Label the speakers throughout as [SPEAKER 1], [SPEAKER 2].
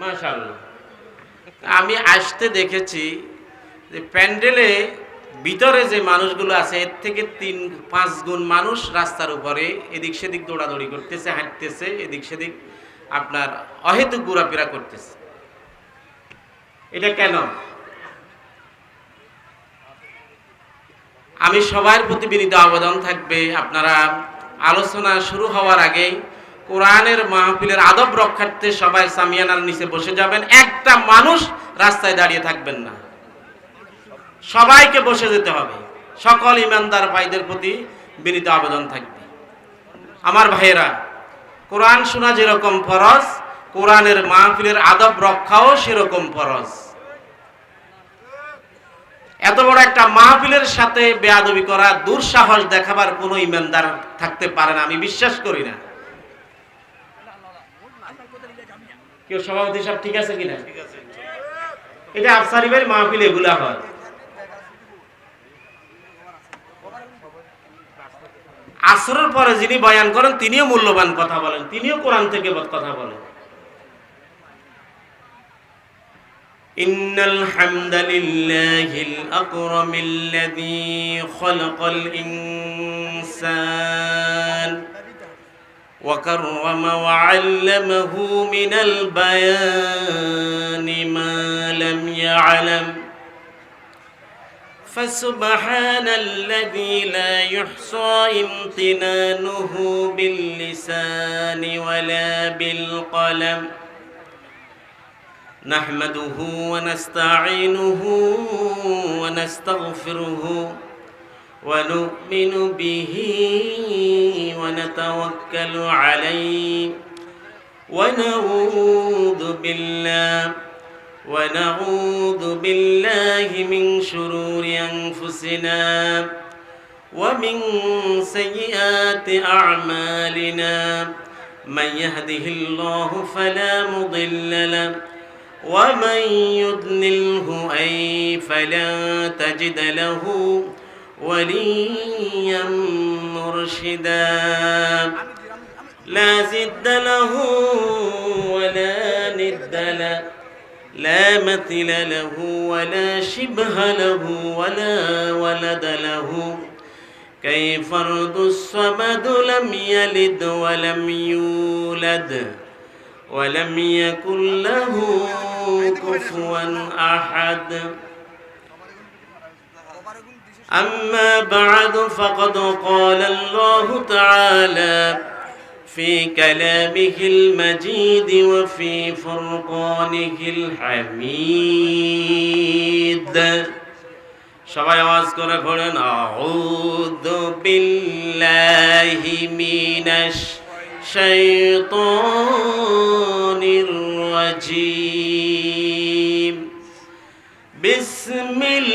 [SPEAKER 1] মাশাআল্লাহ। আমি আসতে দেখেছি যে প্যান্ডেলে ভিতরে যে মানুষগুলো আছে এর থেকে ৩-৫ গুণ মানুষ রাস্তার উপরে এদিক সেদিক দৌড়াদৌড়ি করতেছে, হাঁটতেছে, এদিক সেদিক আপনার অহেতুক ঘোরাফেরা করতেছে। এটা কেন? আমি সবার প্রতি বিনীত আবেদন থাকবে, আপনারা আলোচনা শুরু হওয়ার আগেই কোরআনের মাহফিলের আদব রক্ষার্থে সবাই সামিয়ানার নিচে বসে যাবেন। একটা মানুষ রাস্তায় দাঁড়িয়ে থাকবেন না, সবাইকে বসে যেতে হবে। সকল ইমানদার ভাইদের প্রতি বিনীত আবেদন থাকবে। আমার ভাইয়েরা, কোরআন শোনা যেরকম ফরজ, কোরআনের মাহফিলের আদব রক্ষাও সেরকম ফরজ। এত বড় একটা মাহফিলের সাথে বেয়াদবি করা, দুঃসাহস দেখাবার কোনো ইমানদার থাকতে পারে না, আমি বিশ্বাস করি না। কেউ সভাপতি সাহেব ঠিক আছে কিনা? এটা আফসারি ভাইয়ের মাহফিল এগুলা হয়। আসরের পরে যিনি বয়ান করেন তিনিও মূল্যবান কথা বলেন, তিনিও কোরআন থেকে কথা বলেন। ইন্নাল হামদালিল্লাহিল আকরামিল্লাযী খালাকাল ইনসান ওয়া কাররামা ওয়া আল্লামাহু মিনাল বায়ানি মা লাম ইয়ালাম فسبحان الذي لا يحصى امتنانه باللسان ولا بالقلم نحمده ونستعينه ونستغفره ونؤمن به ونتوكل عليه ونعوذ بالله من شرور أنفسنا ومن سيئات أعمالنا من يهده الله فلا مضل له ومن يضلله فلا تجد له وليا مرشدا لا ضد له ولا ند له لا مثل له ولا شبه له ولا ولد له كالفرد الصمد لم يلد ولم يولد ولم يكن له كفوا أحد أما بعد فقد قال الله تعالى في كلامه المجيد وفي فرقانه الحميد সবাই আওয়াজ করে পড়েন আউযু বিল্লাহি মিনাশ শাইতানির রাজীম বিসমিল্লাহির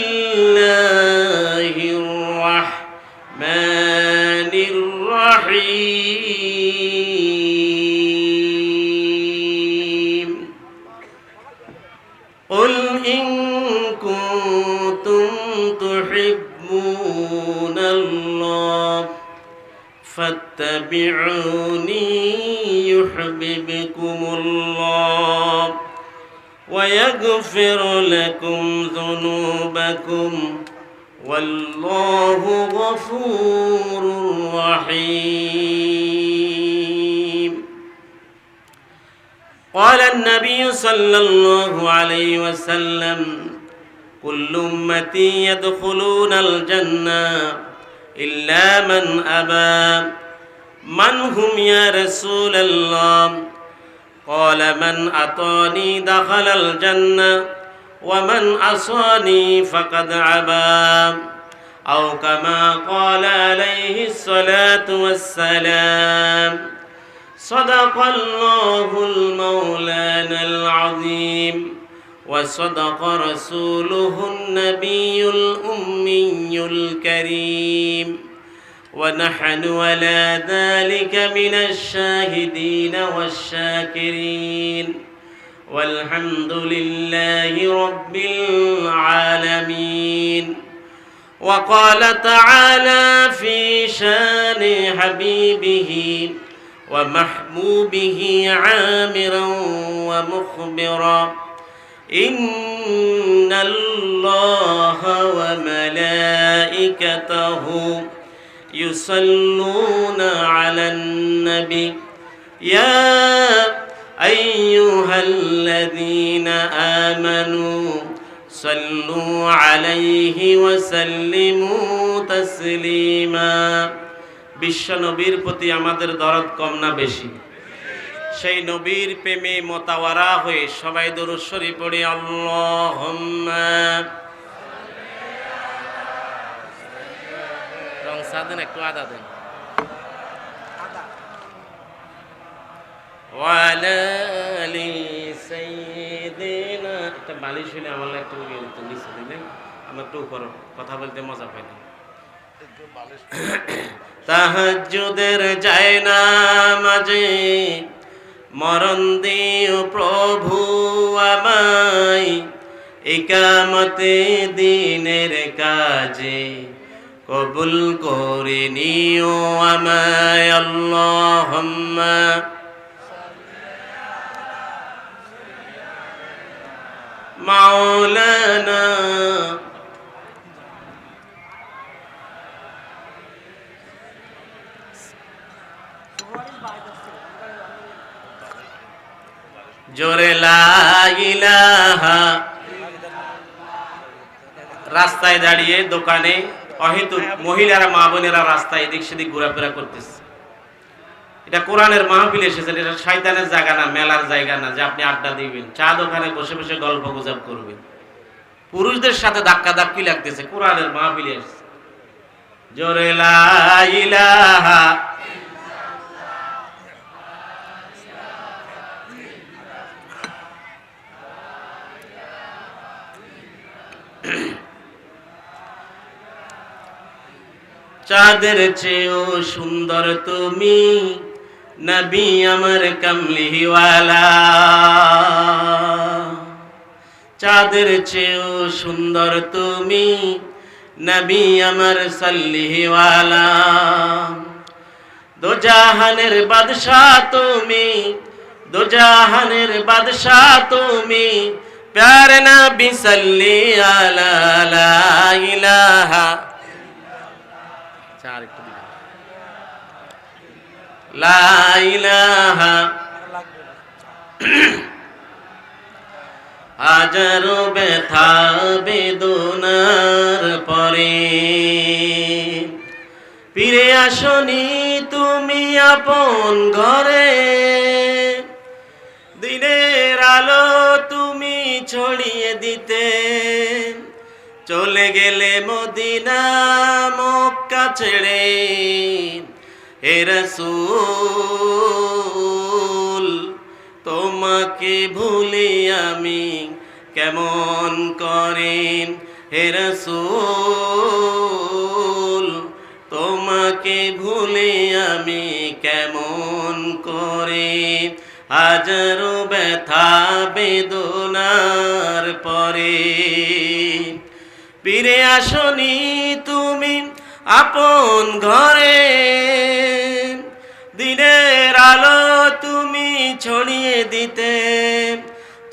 [SPEAKER 1] রাহমানির রাহিম قل إن كنتم تحبون الله فاتبعوني يحببكم الله ويغفر لكم ذنوبكم والله غفور رحيم قال النبي صلى الله عليه وسلم كل أمتي يدخلون الجنة إلا من أبى من هم يا رسول الله قال من أطاني دخل الجنة ومن عصاني فقد أبى أو كما قال عليه الصلاة والسلام صدق الله المولانا العظيم وصدق رسوله النبي الأمي الكريم ونحن على ذلك من الشاهدين والشاكرين والحمد لله رب العالمين وقال تعالى في شان حبيبه ومحبوبه عامرا ومخبرا إن الله وملائكته يصلون على النبي يا أيها الذين آمنوا صلوا عليه وسلموا تسليما বিশ্ব নবীর প্রতি আমাদের দরদ কম না বেশি? সেই নবীর প্রেমে মোতাওয়ারা হয়ে সবাই দরুদ শরীফ পড়ি আল্লাহুম্মা রং সাদেন একটু আদা দেন ওয়ালা আলি সাইয়্যিদিনা একটা বালিশ হলে আমার একটু নিচে দিলেন আমরা একটু উপর কথা বলতে মজা পাই না তাহাজ্জুদের জায়নামাজে মরণ দিও প্রভু আমায় ইকামতে দ্বীনের কাজে কবুল করে নিও আমায় আল্লাহুম্মা মাওলানা জোরে লা ইলাহা রাস্তায় দাঁড়িয়ে দোকানে অহেতুক মহিলারা মা বোনেরা রাস্তায় এদিক সেদিক ঘোরাফেরা করতেছে। এটা কোরআনের মাহফিল এসেছেন, এটা শয়তানের জায়গা না, মেলার জায়গা না যে আপনি আড্ডা দিবেন, চা দোকানে বসে বসে গল্প গুজব করবেন। পুরুষদের সাথে ধাক্কা ধাক্কি লাগতেছে, কোরআনের মাহফিলে এসেছে। জোরে লা ইলাহা চাঁদের চেয়েও সুন্দর তুমি নবী আমার কামলিওয়ালা, চাঁদের চেয়েও সুন্দর তুমি নবী আমার সাল্লিওয়ালা। দো জাহানের বাদশাহ তুমি, দো জাহানের বাদশাহ তুমি, প্যারে নবী সাল্লি আলা লা ইলাহা লা ইলাহা। হাজারো ব্যথা বেদনার পরে ফিরে আসনি তুমি আপন ঘরে, দিনের আলো তুমি ছড়িয়ে দিতে চলে গেলে মদিনা মক্কা ছেড়ে। হে রাসূল তোমাকে ভুলি আমি কেমন করে, হে রাসূল তোমাকে ভুলি আমি কেমন করে। হাজারো ব্যথা বেদনার পরে ফিরে আসনি তুমি আপন ঘরে, দিনের আলো তুমি ছড়িয়ে দিতে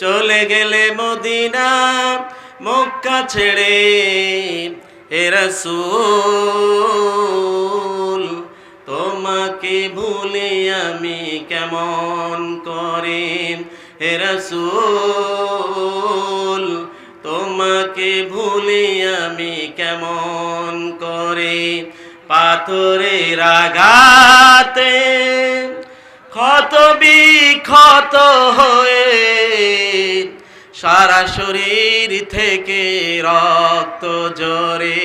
[SPEAKER 1] চলে গেলে মদিনা মক্কা ছেড়ে। হে রাসূল তোমাকে ভুলি আমি কেমন করে, হে রাসূল তোমাকে ভুলি আমি কেমন করে। পাথরের আঘাতে ক্ষত বিক্ষত হয়ে সারা শরীর থেকে রক্ত ঝরে।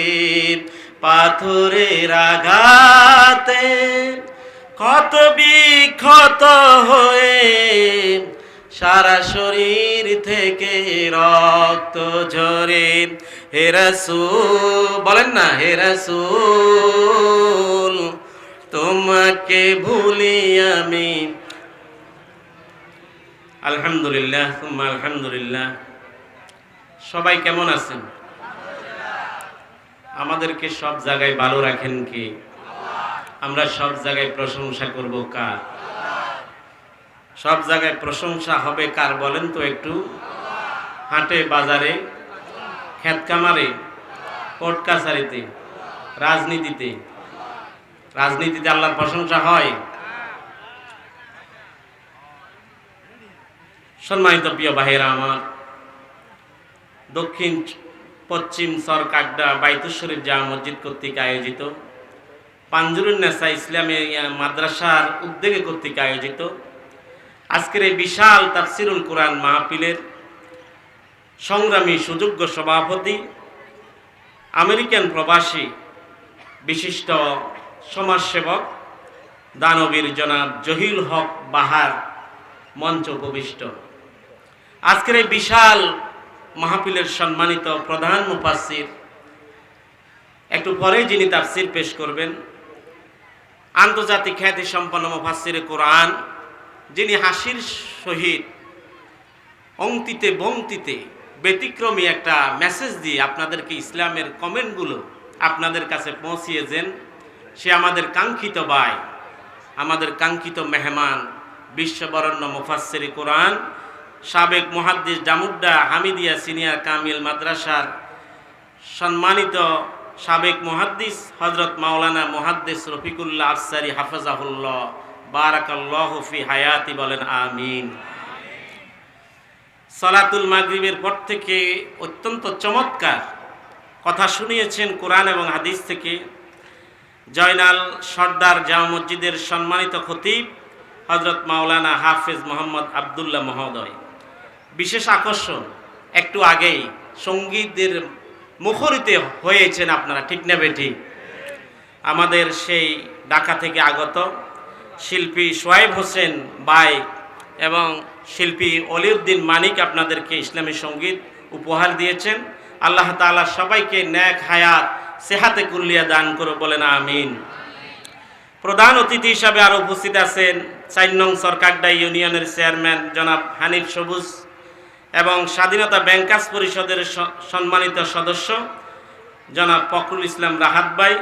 [SPEAKER 1] পাথরের আঘাতে ক্ষত বিক্ষত হয়ে সারা শরীর থেকে রক্ত ঝরে। হে রাসূল বলেন না, হে রাসূল তোমাকে ভুলি আমি। আলহামদুলিল্লাহ সুম্মা আলহামদুলিল্লাহ। সবাই কেমন আছেন? আমাদেরকে সব জায়গায় ভালো রাখেন কে? আমরা সব জায়গায় প্রশংসা করব কার? সব জায়গায় প্রশংসা হবে কার বলেন তো একটু? হাটে বাজারে, ক্ষেত কামারে, কোর্ট কাছারিতে, রাজনীতিতে। রাজনীতিতে আল্লাহর প্রশংসা হয়? সম্মানিত প্রিয় ভাইয়েরা আমার, দক্ষিণ পশ্চিম সরকাড্ডা বাইতুল শরীফ জামে মসজিদ কর্তৃক আয়োজিত, পাঞ্জুরুন্নেসা ইসলামী মাদ্রাসার উদ্যোগে কর্তৃক আয়োজিত আজকের এই বিশাল তাফসিরুল কোরআন মাহফিলের সংগ্রামী সুযোগ্য সভাপতি, আমেরিকান প্রবাসী বিশিষ্ট সমাজসেবক দানবীর জনাব জহির হক বাহার মঞ্চ উপবিষ্ট। আজকের এই বিশাল মাহফিলের সম্মানিত প্রধান মুফাসসির, একটু পরেই যিনি তাফসির পেশ করবেন, আন্তর্জাতিক খ্যাতি সম্পন্ন মুফাসসিরে কোরআন, যিনি হাসির সহিত অঙ্কিতে বঙ্কিতে ব্যতিক্রমী একটা মেসেজ দিয়ে আপনাদেরকে ইসলামের কমেন্টগুলো আপনাদের কাছে পৌঁছিয়ে দেন, সে আমাদের কাঙ্ক্ষিত ভাই, আমাদের কাঙ্ক্ষিত মেহমান, বিশ্ববরণ্য মুফাসসিরে কোরআন, সাবেক মুহাদ্দিস জামুড্ডা হামিদিয়া সিনিয়র কামিল মাদ্রাসার সম্মানিত সাবেক মুহাদ্দিস হযরত মাওলানা মুহাদ্দিস রফিকুল্লাহ আফসারী হাফিজাহুল্লাহ, বারাকাল্লাহু ফি হায়াতি, বলেন আমিন। সালাতুল মাগরিবের পর থেকে অত্যন্ত চমৎকার কথা শুনিয়েছেন কোরআন এবং হাদিস থেকে জয়নাল সর্দার জামে মসজিদের সম্মানিত খতিব হযরত মাওলানা হাফেজ মোহাম্মদ আব্দুল্লাহ মহোদয়। বিশেষ আকর্ষণ, একটু আগেই সঙ্গীতের মুখরিত হয়েছেন আপনারা, ঠিক না বেঠি? আমাদের সেই ঢাকা থেকে আগত শিল্পী সোহাইব হোসেন বাই এবং শিল্পী অলিউদ্দিন মানিক আপনাদেরকে ইসলামী সঙ্গীত উপহার দিয়েছেন। আল্লাহ তাআলা সবাইকে নেক হায়াত সেহাতে কুল্লিয়া দান করে, বলেন আমিন। প্রধান অতিথি হিসাবে আরও উপস্থিত আছেন ৪ নং সরকারডা ইউনিয়নের চেয়ারম্যান জনাব হানিফ সবুজ এবং স্বাধীনতা ব্যাংকার্স পরিষদের সম্মানিত সদস্য জনাব ফখরুল ইসলাম রাহাত ভাই।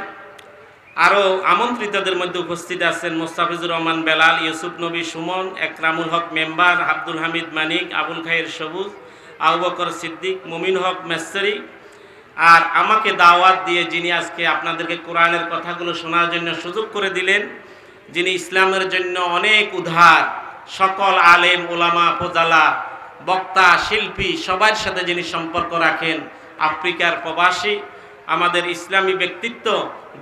[SPEAKER 1] আরও আমন্ত্রিতদের মধ্যে উপস্থিত আছেন মোস্তাফিজুর রহমান বেলাল, ইউসুফ নবী সুমন, একরামুল হক মেম্বার, আব্দুল হামিদ মানিক, আবুল খায়ের সবুজ, আবু বকর সিদ্দিক, মুমিন হক মেসরি। আর আমাকে দাওয়াত দিয়ে যিনি আজকে আপনাদেরকে কোরআনের কথাগুলো শোনার জন্য সুযোগ করে দিলেন, যিনি ইসলামের জন্য অনেক উদ্ধার, সকল আলেম ওলামা ফোজালা বক্তা শিল্পী সবার সাথে যিনি সম্পর্ক রাখেন, আফ্রিকার প্রবাসী আমাদের ইসলামী ব্যক্তিত্ব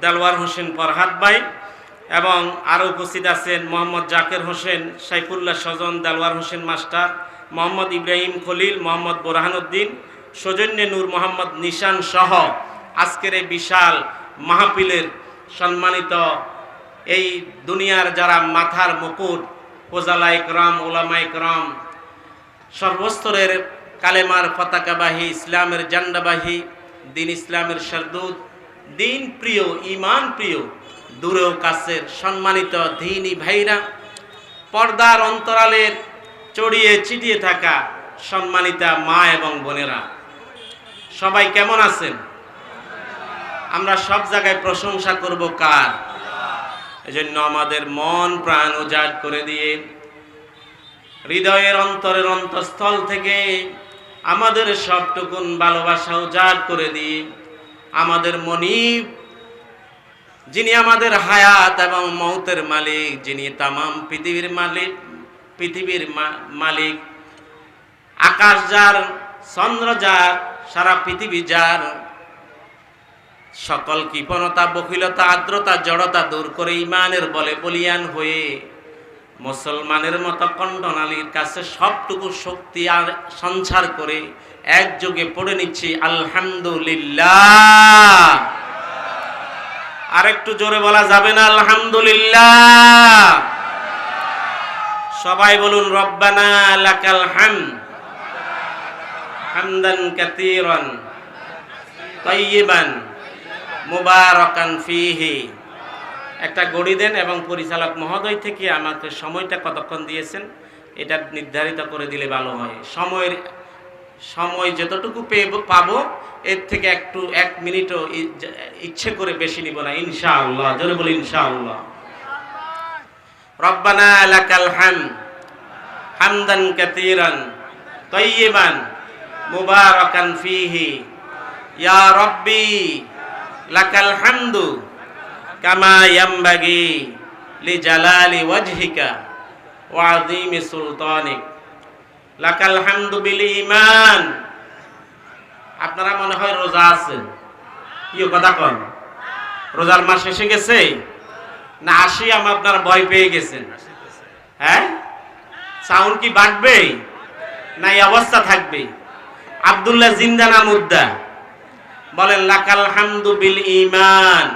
[SPEAKER 1] দেলওয়ার হোসেন ফরহাদ ভাই, এবং আরও উপস্থিত আছেন মোহাম্মদ জাকের হোসেন, সাইফুল্লাহ স্বজন, দেলওয়ার হোসেন মাস্টার, মোহাম্মদ ইব্রাহিম খলিল, মোহাম্মদ বোরহানুদ্দিন, সৌজন্যে নূর মোহাম্মদ নিশান সহ আজকের এই বিশাল মাহফিলের সম্মানিত এই দুনিয়ার যারা মাথার মুকুট, ফোজালা ইকরাম, ওলামা ইকরাম, সর্বস্তরের কালেমার পতাকাবাহী, ইসলামের জান্ডাবাহী, দিন ইসলামের সরদূত, দিন প্রিয়, ইমান প্রিয়, দূরেও কাছের সম্মানিত দিনী ভাইরা, পর্দার অন্তরালের চড়িয়ে চিটিয়ে থাকা সম্মানিতা মা এবং বোনেরা, সবাই কেমন আছেন? আমরা সব জায়গায় প্রশংসা করব কার? এজন্য আমাদের মন প্রাণ উজাড় করে দিয়ে হৃদয়ের অন্তরের অন্তঃস্থল থেকে আমাদের সবটুকুন ভালোবাসা উজাড় করে দিয়ে আমাদের মনিব, যিনি আমাদের হায়াত এবং মৌতের মালিক, যিনি তামাম পৃথিবীর মালিক, আকাশ যার, চন্দ্র যার, সারা পৃথিবী যার, সকল কৃপণতা, বখিলতা, আর্দ্রতা, জড়তা দূর করে ইমানের বলে বলিয়ান হয়ে মুসলমানের মতো কণ্ঠনালীর কাছে সবটুকু শক্তি আর সঞ্চার করে একযোগে পড়ে নিচ্ছি আলহামদুলিল্লাহ। আরেকটু জোরে বলা যাবে না আলহামদুলিল্লাহ? সবাই বলুন রব্বানা লাকাল হামদ হামদান কাসীরান তাইয়িবান মুবারাকান ফীহি। একটা গড়ি দেন এবং পরিচালক মহোদয় থেকে আমাকে সময়টা কতক্ষণ দিয়েছেন এটা নির্ধারিত করে দিলে ভালো হয়। সময় যতটুকু পাবো এর থেকে একটু 1 মিনিটও ইচ্ছে করে বেশি নিব না ইনশাআল্লাহ। জোরে বলি ইনশাআল্লাহ। রব্বানা লাকাল হামদ হামদান কাসীরান তাইয়িবান মুবারাকান ফীহি ইয়া রাব্বি লাকাল হামদু কামা ইয়ামবাগি লিজালালি ওয়াজহিকা ওয়া আযীমি সুলতানিক লাকাল হামদু বিল ঈমান। আপনারা মনে হয় রোজা আছেন, কি কথা কন? রোজার মাস এসে গেছে না আসিয়াম আপনারা ভয় পেয়ে গেছেন? হ্যাঁ, সাউন্ড কি বাড়বে না এই অবস্থা থাকবে? আব্দুল্লাহ জিন্দানা মুদ্দা বলেন লাকাল হামদু বিল ঈমান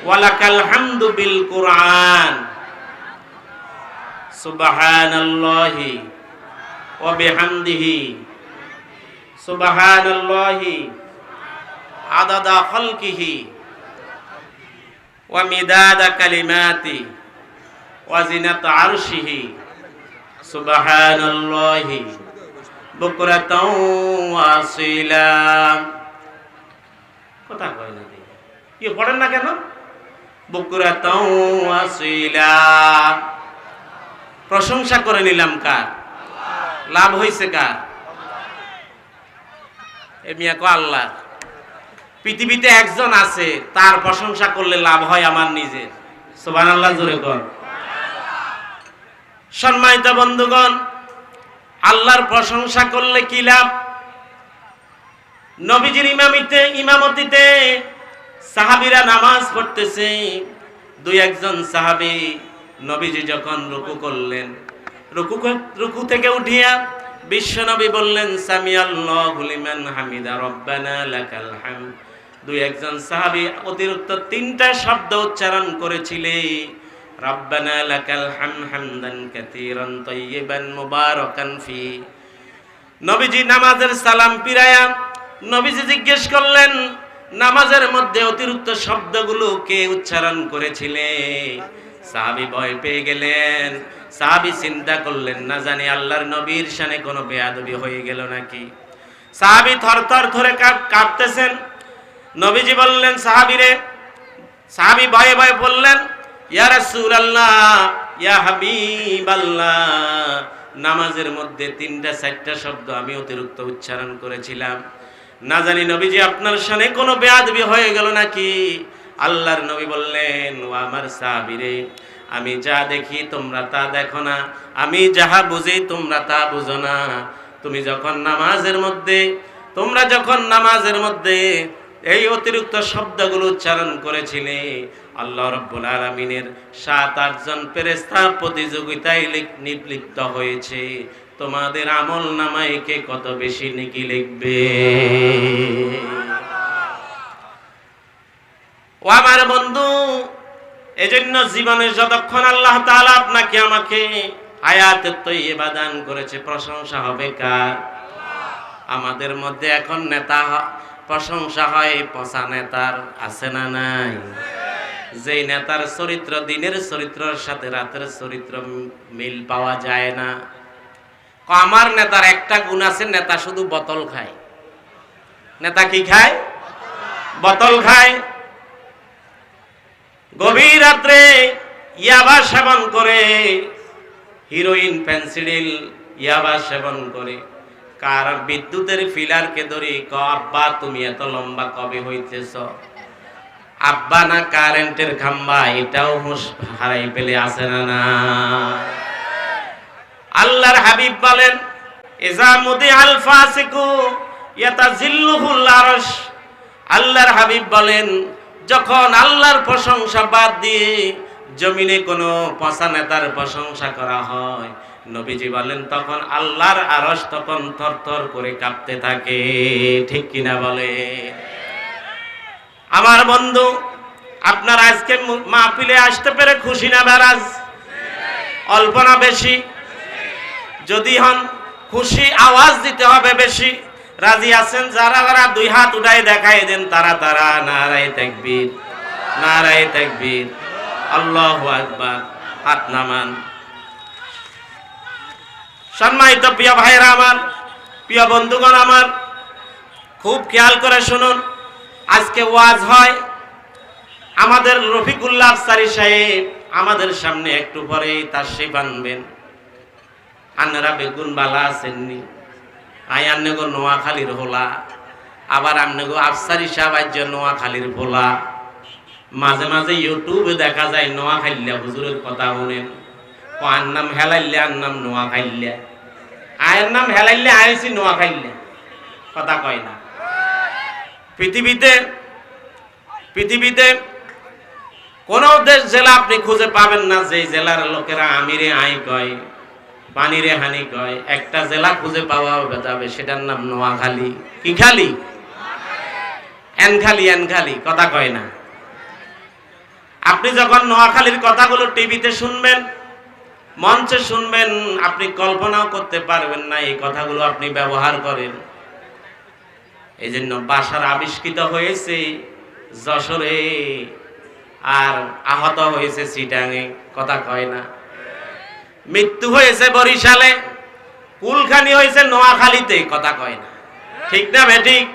[SPEAKER 1] ওয়া লাকাল হামদু বিল কুরআন সুবহানাল্লাহি ওয়া বিহামদিহি সুবহানাল্লাহি আদাদা খালকিহি ওয়া মিদাদা কালিমাতি ওয়া জিনাতা আরশিহি সুবহানাল্লাহি বুকরাতাও ওয়া আসীলা। কথা কয় না, কি পড়েন না কেন? বুকরাতাও ওয়া আসীলা। প্রশংসা করে নিলাম কার? লাভ হইছে কার? এ মিয়া কো আল্লাহ। পৃথিবীতে একজন আছে তার প্রশংসা করলে লাভ হয় আমার নিজের। সুবহানাল্লাহ জোরে কর। সম্মানিত বন্ধুগণ, আল্লাহর প্রশংসা করলে কি লাভ? নবীজির ইমামতিতে সাহাবীরা নামাজ পড়তেছে। দুই একজন সাহাবী নবীজি যখন রুকু করলেন, রুকু থেকে উঠিয়া বিশ্বনবী বললেন সামিআল্লাহু লিমান হামিদা রব্বানা লাকাল হামদ। দুই একজন সাহাবী অতিরিক্ত তিনটা শব্দ উচ্চারণ করেছিলেন, রব্বানা লাকাল হামদান কাসীরান তাইয়িবান মুবারাকান ফি। নবীজি নামাজের সালাম ফিরায়া নবীজি জিজ্ঞেস করলেন নামাজের মধ্যে অতিরিক্ত শব্দগুলো কে উচ্চারণ করেছিলেন? সাহাবী ভয় পেয়ে গেলেন। সাহাবী চিন্তা করলেন না জানি আল্লাহর নবীর শানে কোনো বেয়াদবি হয়ে গেল নাকি। সাহাবী থরথর করে কাঁপতেছেন। নবীজি বললেন সাহাবীরে, সাহাবী ভয়ে ভয়ে বললেন ইয়া রাসূলুল্লাহ ইয়া হাবিবাল্লাহ, নামাজের মধ্যে তিনটা চারটা শব্দ আমি অতিরিক্ত উচ্চারণ করেছিলাম, না জানি নবীজি আপনার শানে কোনো বেয়াদবি হয়ে গেল নাকি। আল্লাহর নবী বললেন ও আমার সাহাবীরে, আমি যা দেখি তোমরা তা দেখো না, আমি যাহা বুঝি তোমরা তা বুঝো না। তোমরা যখন নামাজের মধ্যে এই অতিরিক্ত শব্দগুলো উচ্চারণ করেছিলে, আল্লাহ রাব্বুল আলামিনের 7-8 জন ফেরেশতা প্রতিযোগিতায় লিপ্ত হয়েছে তোমাদের আমল নামায় কে কত বেশি নেকি লিখবে। ও আমার বন্ধু, এজন্য জীবনে যতক্ষণ আল্লাহ তাআলা আপনাকে আমাকে হায়াতুত তাইয়্যিবা দান করেছে, প্রশংসা হবে কার? আমাদের মধ্যে এখন নেতা প্রশংসা হয় পচা নেতার, আছে না নাই? যেই নেতার চরিত্র দিনের চরিত্রের সাথে রাতের চরিত্র মিল পাওয়া যায় না। আমার নেতার একটা গুণ আছে, নেতা শুধু বোতল খায়। নেতা কি খায়? বোতল খায়। গভীর রাত্রে ইয়াবা সেবন করে, হিরোইন ফেন্সিডিল ইয়াবা সেবন করে, কার বিদ্যুতের ফিলারকে ধরে ক আব্বা তুমি এত লম্বা কবে হইতেছ? আব্বা না কারেন্টের খাম্বা, এটাও হুঁশ হারাই ফেলে আছে না না? আল্লাহর হাবিব বলেন ইজা মুদিআল ফাসিকু ইয়াতাজিল্লুহুল আরশ। আল্লাহর হাবিব বলেন যখন আল্লাহর প্রশংসা বাদ দিয়ে জমিনে কোনো পচা নেতার প্রশংসা করা হয়, নবীজি বলেন তখন আল্লাহর আরশ তখন থরথর করে কাঁপতে থাকে। ঠিক কিনা বলে? আমার বন্ধু, আপনার আজকে মাহফিলে আসতে পেরে খুশি না নারাজ? অল্প না বেশি? যদি হন খুশি, আওয়াজ দিতে হবে বেশি। রাজি আছেন? যারা যারা দুই হাত উঠায় দেখায় দেন তারা নারায়ে তাকবীর, নারায়ে তাকবীর, আল্লাহু আকবার। হাত নামান। সম্মানিত প্রিয় ভাইরা আমার, প্রিয় বন্ধুগণ আমার, খুব খেয়াল করে শুনুন। আজকে ওয়াজ হয়, আমাদের রফিকুল্লাহ আফসারী সাহেব আমাদের সামনে একটু পরেই তাশরীফ আনবেন। আন্নারা বেগুন বালা আছেননি, আই আন্নেগো নোয়াখালীর হোলা, আবার আন্নেগো আফসারি সাহেব আজ নোয়াখালীর ভোলা। মাঝে মাঝে ইউটিউবে দেখা যায় নোয়াখাইল্লা হুজুরের কথা শুনেন, আর নাম হেলাইল্লা, আর নাম নোয়াখাইল্লা, আয়ের নাম হেলাইল্লা, আয়েছি নোয়াখাইল্লা, কথা কয় না। পৃথিবীতে কোন দেশ জেলা আপনি খুঁজে পাবেন না যে জেলার লোকেরা আমিরে আই কয়, পানিরে হানি কয়। একটা জেলা খুঁজে পাওয়া যাবে, সেটার নাম নোয়াখালী। কি খালি? এনখালি, এনখালি, কথা কয় না। আপনি যখন নোয়াখালীর কথাগুলো টিভিতে শুনবেন, মঞ্চে শুনবেন, আপনি কল্পনাও করতে পারবেন না এই কথাগুলো আপনি ব্যবহার করেন। এই জন্য ভাষার আবিষ্কৃত হয়েছে যশোরে, আর আহত হয়েছে চিটাঙে, কথা কয় না। মৃত্যু হয়েছে বরিশালে, কুলখানি হয়েছে নোয়াখালীতে, কথা কয় না। ঠিক না বেঠিক?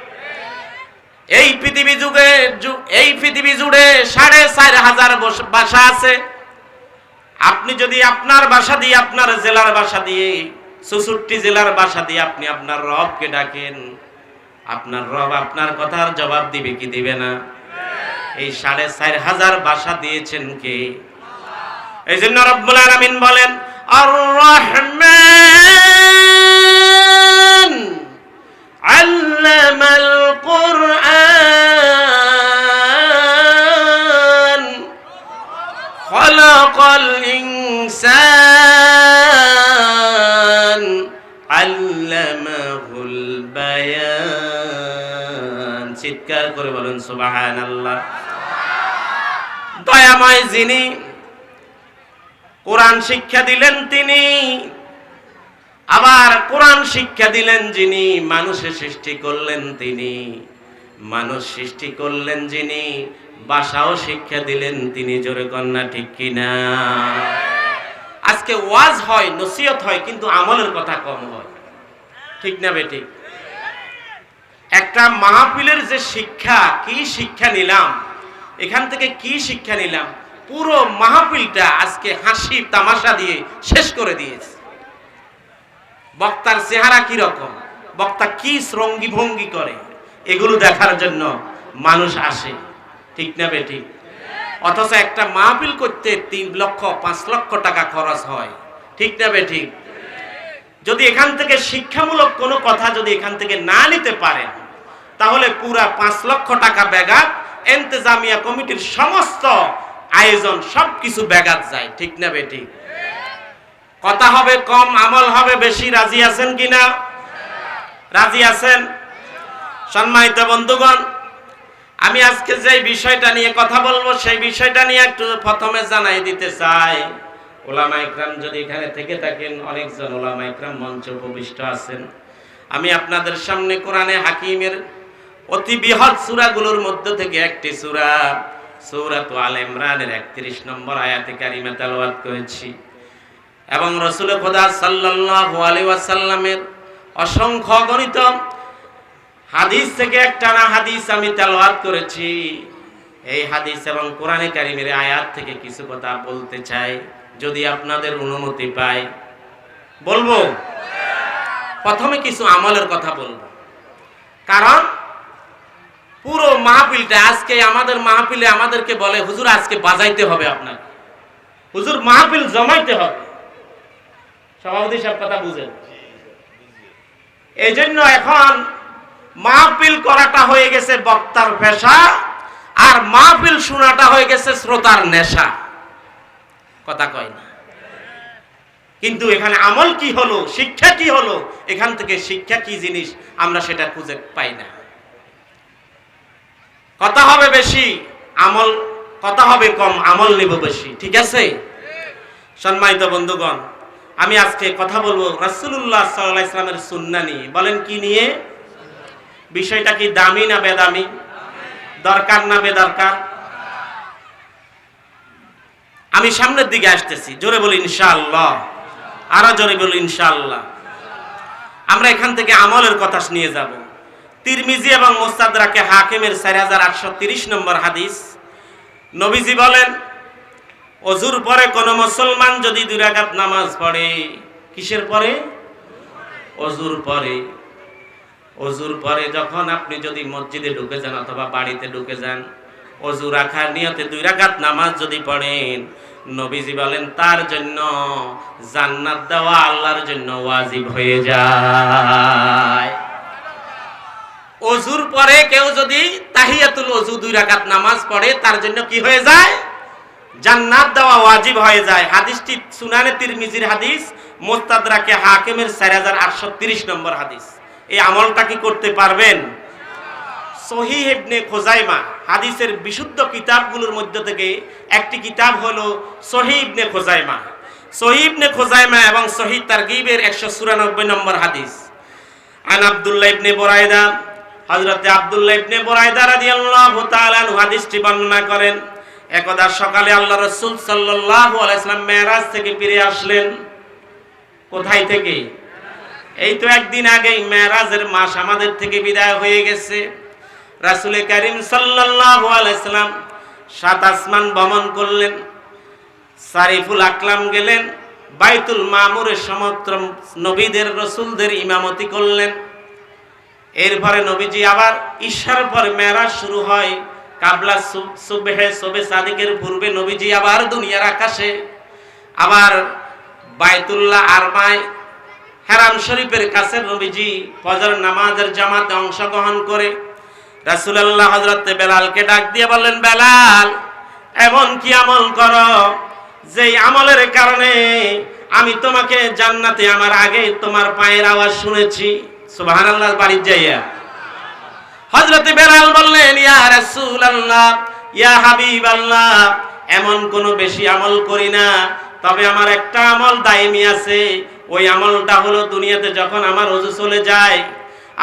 [SPEAKER 1] এই পৃথিবী জুড়ে 4,500 ভাষা আছে। আপনি যদি আপনার ভাষা দিয়ে, আপনার জেলার ভাষা দিয়ে, 64 জেলার ভাষা দিয়ে আপনি আপনার রবকে ডাকেন, আপনার রব আপনার কথার জবাব দিবে কি দিবে না? এই 4,500 ভাষা দিয়েছেন কে? এই জন্য রব্বুল আলামিন বলেন, আর রহমান আল্লামাল কুরআন খালাকাল ইনসান আল্লামাহুল বায়ান। চিৎকার করে বলেন সুবহানাল্লাহ। দয়াময় যিনি, কোরআন শিক্ষা দিলেন তিনি, আবার কোরআন শিক্ষা দিলেন যিনি, মানুষের সৃষ্টি করলেন তিনি, মানুষ সৃষ্টি করলেন যিনি, ভাষাও শিক্ষা দিলেন তিনি। জোরে কন্যা ঠিক কিনা? আজকে ওয়াজ হয়, নসিহত হয়, কিন্তু আমলের কথা কম হয়। ঠিক না বেঠিক? একটা মাহফিলের যে শিক্ষা, কি শিক্ষা নিলাম, এখান থেকে কি শিক্ষা নিলাম, পুরো মাহফিলটা আজকে হাসি তামাশা দিয়ে শেষ করে দিয়েছে। বক্তার চেহারা কি রকম, বক্তা কি শ্রঙ্গি ভঙ্গি করে, এগুলো দেখার জন্য মানুষ আসে। ঠিক না বেঠিক? অথচ একটা মাহফিল করতে 3 লক্ষ 5 লক্ষ টাকা খরচ হয়। ঠিক না বেঠিক? যদি এখান থেকে শিক্ষামূলক কোনো কথা যদি এখান থেকে না নিতে পারেন, তাহলে পুরা 5 লক্ষ টাকা ব্যাঘাত, ইন্তেজামিয়া কমিটির সমস্ত আয়োজন সবকিছু ব্যাঘাত যায়। ঠিক না বেঠিক? কথা হবে কম, আমল হবে বেশি। রাজি আছেন কিনা? রাজি আছেন? সম্মানিত বন্ধুগণ, আমি আজকে যে বিষয়টা নিয়ে কথা বলবো, সেই বিষয়টা নিয়ে একটু প্রথমে জানাই দিতে চাই। ওলামা ইকরাম যদি এখানে থেকে থাকেন, অনেকজন ওলামা ইকরাম মঞ্চে উপবিষ্ট আছেন। আমি আপনাদের সামনে কোরআনে হাকিমের অতি বৃহৎ সূরাগুলোর মধ্যে থেকে একটি সূরা, সূরাতুল আল ইমরানের 31 নম্বর আয়াতে কারিমা তেলাওয়াত করেছি, এবং রাসূল খোদা সাল্লাল্লাহু আলাইহি ওয়াসাল্লামের অসংখ্য গণিত হাদিস থেকে একটানা হাদিস আমি তেলাওয়াত করেছি। এই হাদিস এবং কোরআনে কারিমের আয়াত থেকে কিছু কথা বলতে চাই, যদি আপনাদের অনুমতি পাই। বলবো? প্রথমে কিছু আমলের কথা বলবো, কারণ পুরো মাহফিলটা আজকে আমাদের মাহফিলে আমাদেরকে বলে, হুজুর আজকে বাজাইতে হবে, আপনাকে হুজুর মাহফিল জমাইতে হবে। সভাপতি সব কথা বুঝেন। এই জন্য এখন মাহফিল করাটা হয়ে গেছে বক্তার পেশা, আর মাহফিল শোনাটা হয়ে গেছে শ্রোতার নেশা। কথা কয় না? কিন্তু এখানে আমল কি হলো, শিক্ষা কি হলো, এখান থেকে শিক্ষা কি জিনিস আমরা সেটা খুঁজে পাই না। কথা হবে বেশি, আমল কথা হবে কম, আমল নেব বেশি। ঠিক আছে? সম্মানিত বন্ধুগণ, আমি আজকে কথা বলবো রাসূলুল্লাহ সাল্লাল্লাহু আলাইহি ওয়াসাল্লামের সুন্নাহ নিয়ে। বলেন কি নিয়ে? বিষয়টা কি দামি না বেদামি, দরকার না বেদরকার? আমি সামনের দিকে আসতেছি, জোরে বলি ইনশাআল্লাহ, আরো জোরে বলি ইনশাআল্লাহ। আমরা এখান থেকে আমলের কথা নিয়ে যাব। তিরমিজি এবং মুস্তাদরাকে হাকিমের 4830 নম্বর হাদিস, নবীজি বলেন, ওযুর পরে কোন মুসলমান যদি 2 রাকাত নামাজ পড়ে, কিসের পরে? ওযুর পরে। ওযুর পরে যখন আপনি যদি মসজিদে ঢুকে যান অথবা বাড়িতে ঢুকে যান, ওযু রাখার নিয়তে 2 রাকাত নামাজ যদি পড়েন, নবীজি বলেন তার জন্য জান্নাত দেওয়া আল্লাহর জন্য ওয়াজিব হয়ে যায়। ওযুর পরে কেউ যদি তাহিয়াতুল ওযু 2 রাকাত নামাজ পড়ে, তার জন্য কি হয়ে যায়? জান্নাত দেওয়া ওয়াজিব হয়ে যায়। হাদিসটি সুনানে তিরমিজির হাদিস, মুস্তাদরাকে হাকিমের 4830 নম্বর হাদিস। এই আমলটা কি করতে পারবেন? সহিহ ইবনে খুজাইমা, হাদিসের বিশুদ্ধ কিতাবগুলোর মধ্যে থেকে একটি কিতাব হলো সহিহ ইবনে খুজাইমা। সহিহ ইবনে খুজাইমা এবং সহিহ তারগিবের 194 নম্বর হাদিস। আন আব্দুল্লাহ ইবনে বুরাইদা, হযরতে আব্দুল্লাহ ইবনে বুরাইদা রাদিয়াল্লাহু তাআলা আনহু হাদিসটি বর্ণনা করেন। একদা সকালে আল্লাহ রাসূল সাল্লাল্লাহু আলাইহি সাল্লাম মেরাজ থেকে ফিরে আসলেন। কোথায় থেকে? এই তো একদিন আগেই মেরাজের মাস আমাদের থেকে বিদায় হয়ে গেছে। রাসূল কারীম সাল্লাল্লাহু আলাইহি সাল্লাম 7 আসমান ভ্রমণ করলেন, সারিফুল আকলাম গেলেন, বাইতুল মামুরের সমস্ত নবীদের রাসূলদের ইমামতি করলেন। এরপরে নবীজি আবার ঈশার পর মেরাজ শুরু হয়। কাবলা সুবহে সাদিকের পূর্বে নবীজি আবার দুনিয়ার আকাশে, আবার বাইতুল্লাহ আরমায় হারাম শরীফের কাছে নবীজি ফজর নামাজের জামাতে অংশগ্রহণ করে রাসূলুল্লাহ হযরত বেলালকে ডাক দিয়ে বললেন, বেলাল, এমন কি আমল করো যেই আমলের কারণে আমি তোমাকে জান্নাতে আমার আগে তোমার পায়ের আওয়াজ শুনেছি। সুবহানাল্লাহ। বাড়ির যাইয়া হযরত বেলাল বললেন, ইয়া রাসূলুল্লাহ, ইয়া হাবিবাল্লাহ, এমন কোন বেশি আমল করি না, তবে আমার একটা আমল দায়মি আছে। ওই আমলটা হলো দুনিয়াতে যখন আমার ওযু চলে যায়,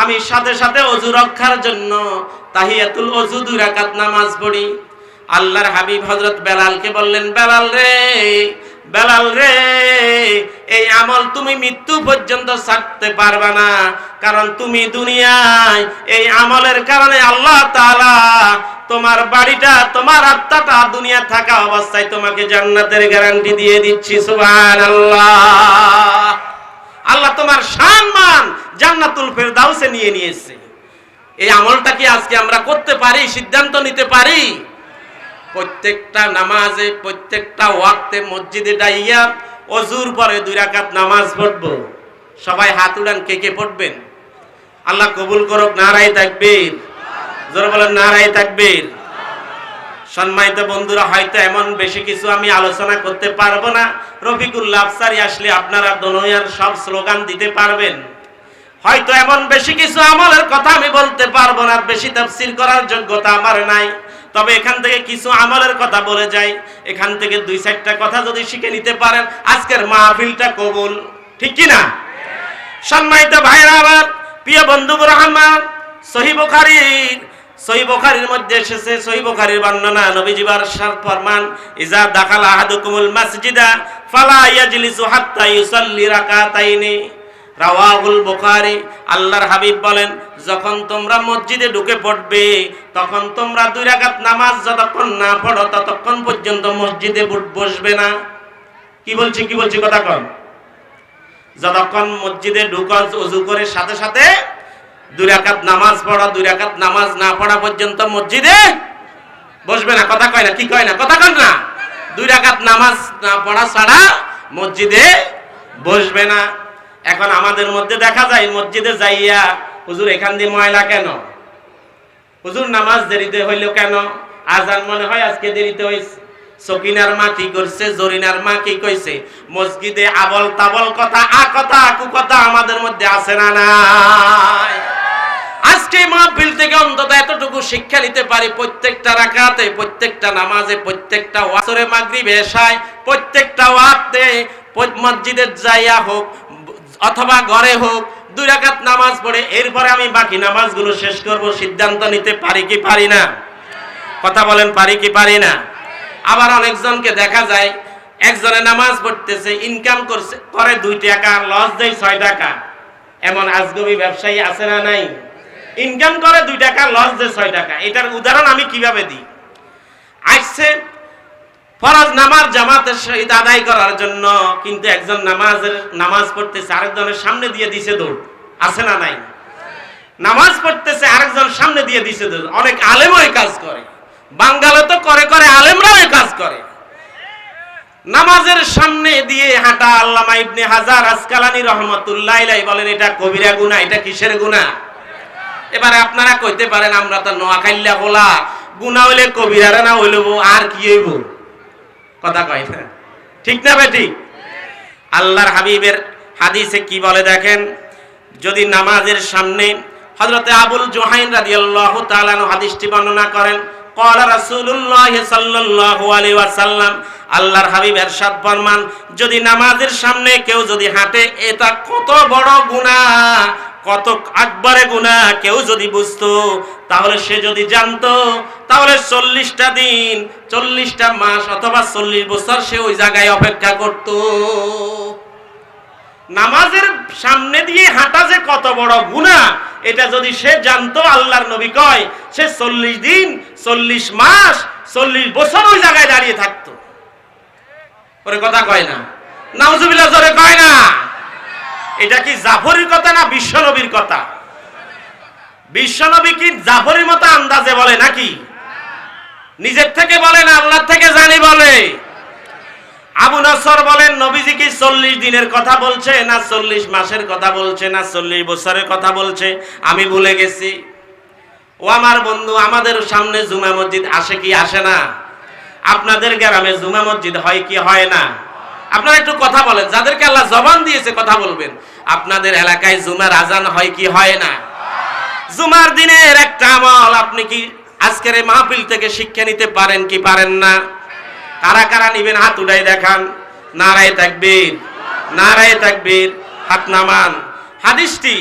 [SPEAKER 1] আমি সাথে সাথে ওযু রক্ষার জন্য তাহিয়াতুল ওযু 2 রাকাত নামাজ পড়ি। আল্লাহর হাবিব হযরত বেলালকে বললেন, বেলাল রে, বেলাল রে, এই আমল তুমি মৃত্যু পর্যন্ত ছাড়তে পারবে না, কারণ তুমি দুনিয়ায় এই আমলের কারণে আল্লাহ তাআলা তোমার বাড়িটা, তোমার আত্মাটা দুনিয়া থাকা অবস্থায় তোমাকে জান্নাতের গ্যারান্টি দিয়ে দিচ্ছি। সুবহানাল্লাহ। আল্লাহ তোমার সম্মান জান্নাতুল ফেরদাউসে নিয়ে নিয়েছে। এই আমলটা কি আজকে আমরা করতে পারি? সিদ্ধান্ত নিতে পারি? প্রত্যেকটা নামাজে, প্রত্যেকটা ওয়াক্তে মসজিদে যাইয়া ওযুর পরে 2 রাকাত নামাজ পড়ব। সবাই হাত উঠান, কে কে পড়বেন? আল্লাহ কবুল করুক। নারায়ে তাকবীর। জোরে বলেন নারায়ে তাকবীর। সম্মানিত বন্ধুরা, হয়তো এমন বেশি কিছু আমি আলোচনা করতে পারবো না। রফিকুল্লাহ আফসারী আসলে আপনারা দুনিয়ার সব স্লোগান দিতে পারবেন। হয়তো এমন বেশি কিছু আমলের কথা আমি বলতে পারবো না, বেশি তাফসীর করার যোগ্যতা আমার নাই। তবে এখান থেকে কিছু আমলের কথা বলে যাই। এখান থেকে 2-4টা কথা যদি শিখে নিতে পারেন, আজকের মাহফিলটা কবুল। ঠিক কি না? সম্মানিত ভাইরা আমার, প্রিয় বন্ধুগণ আমার, সহিহ বুখারীর মধ্যে এসেছে, সহিহ বুখারীর বর্ণনা, নবীজি বারশার ফরমান, ইজা দাখালা আহাদুকুমুল মাসজিদা ফালা ইয়াজলিসু হাত্তা ইউসাল্লি রাকাতাইনি। রাওয়াহুল বুখারী। আল্লাহর হাবিব বলেন, যখন তোমরা মসজিদে ঢুকে পড়বে, তখন তোমরা 2 রাকাত নামাজ যতক্ষণ না পড়ো ততক্ষণ পর্যন্ত মসজিদে বসবে না। কি বলছি কথা কন। যতক্ষণ মসজিদে ঢুকো, ওযু করে সাথে সাথে 2 রাকাত নামাজ পড়ো, 2 রাকাত নামাজ না পড়া পর্যন্ত মসজিদে বসবে না। কথা কয় না? কি কয় না? কথা কন না। 2 রাকাত নামাজ না পড়া ছাড়া মসজিদে বসবে না। এখন আমাদের মধ্যে দেখা যায়, মসজিদে যাইয়া, হুজুর এখান দিয়ে ময়লা কেন? হুজুর নামাজ দেরিতে হইল কেন? আজান মনে হয় আজকে দেরিতে হইছে। সকিনার মা কি করছে, জরিনার মা কি কইছে? মসজিদে আবল তাবল কথা, কথা কুকথা আমাদের মধ্যে আছে না নাই? আজকে মাহফিল থেকে অন্তত এতটুকু শিক্ষা নিতে পারি, প্রত্যেকটা রাকাতে, প্রত্যেকটা নামাজে, প্রত্যেকটা ওয়াসরে, মাগরিবে, এশায়, প্রত্যেকটা ওয়াক্তে মসজিদে যাইয়া হোক অথবা ঘরে হোক 2 রাকাত নামাজ পড়ে এরপরে আমি বাকি নামাজগুলো শেষ করব। সিদ্ধান্ত নিতে পারি কি পারি না? কথা বলেন, পারি কি পারি না? আবার অনেকজনকে দেখা যায়, একজনে নামাজ পড়তেছে, ইনকাম করে 2 টাকা, লস দেয় 6 টাকা। এমন আজগবি ব্যবসায়ী আছে না নাই? ইনকাম করে 2 টাকা, লস দেয় 6 টাকা। এটার উদাহরণ আমি কিভাবে দিই? আসছে ফরজ নামাজ জামাতের সহিত আদায় করার জন্য, কিন্তু একজন নামাজ পড়তেছে আরেকজনের সামনে দিয়ে দিছে দৌড়, আছে না নাই? নামাজ পড়তেছে আরেকজন সামনে দিয়ে দিছে দৌড়। অনেক আলেম ওই কাজ করে, বাঙ্গালে তো করে করে আলেমরাও ওই কাজ করে। নামাজের সামনে দিয়ে হাঁটা, আল্লামা ইবনে হাজার আসকালানী রহমাতুল্লাহ আলাইহি বলেন এটা কবিরা গুনাহ। এটা কিসের গুনাহ? এবারে আপনারা কইতে পারেন আমরা তো নোয়াখাইল্লা বলা, গুনাহ হইলে কবিরা না হইল আর কি হইব? কথা কয় না, ঠিক না বেঠিক? আল্লাহর হাবিবের হাদিসে কি বলে দেখেন, যদি নামাজের সামনে হযরতে আবুল জুহাইন রাদিয়াল্লাহু তাআলা হাদিসটি বর্ণনা করেন, ক্বালা রাসূলুল্লাহ সাল্লাল্লাহু আলাইহি ওয়াসাল্লাম, আল্লাহর হাবিব ইরশাদ ফরমান, যদি নামাজের সামনে কেউ যদি হাঁটে, এটা কত বড় গুনাহ, কত আকবরে গুনাহ কেউ যদি বুঝতো, তাহলে সে যদি জানতো, তাহলে 40টা দিন 40টা মাস অথবা 40 বছর সে ওই জায়গায় অপেক্ষা করত। নামাজের সামনে দিয়ে হাঁটা যে কত বড় গুনাহ, এটা যদি সে জানতো, আল্লাহর নবী কয় সে 40 দিন 40 মাস 40 বছর ওই জায়গায় দাঁড়িয়ে থাকতো। ওরে কথা কয় না, নাউজুবিল্লাহ জোরে কয় না। এটা কি জাফরির কথা না বিশ্বনবীর কথা? বিশ্বনবী কি জাফরির মতো আন্দাজে বলে নাকি? নিজের থেকে বলে না আল্লাহ থেকে জানি বলে? আবু নসর বলেন নবীজি কি 40 দিনের কথা বলছে না 40 মাসের কথা বলছে না 40 বছরের কথা বলছে, আমি ভুলে গেছি। ও আমার বন্ধু, আমাদের সামনে জুমা মসজিদ আসে কি আসে না? আপনাদের গ্রামে জুমা মসজিদ হয় কি হয় না? আপনারা একটু কথা বলেন, যাদেরকে আল্লাহ জবান দিয়েছে কথা বলবেন। আপনাদের এলাকায় জুমার আজান হয় কি হয় না? জুমার দিনের একটা আমল আপনি কি আজকের এই মাহফিল থেকে শিক্ষা নিতে পারেন কি পারেন না? কারা কারা নিবেন হাত উঠাই দেখান। নারায়ে তাকবীর, নারায়ে তাকবীর, হাত নামান। হাদিসটি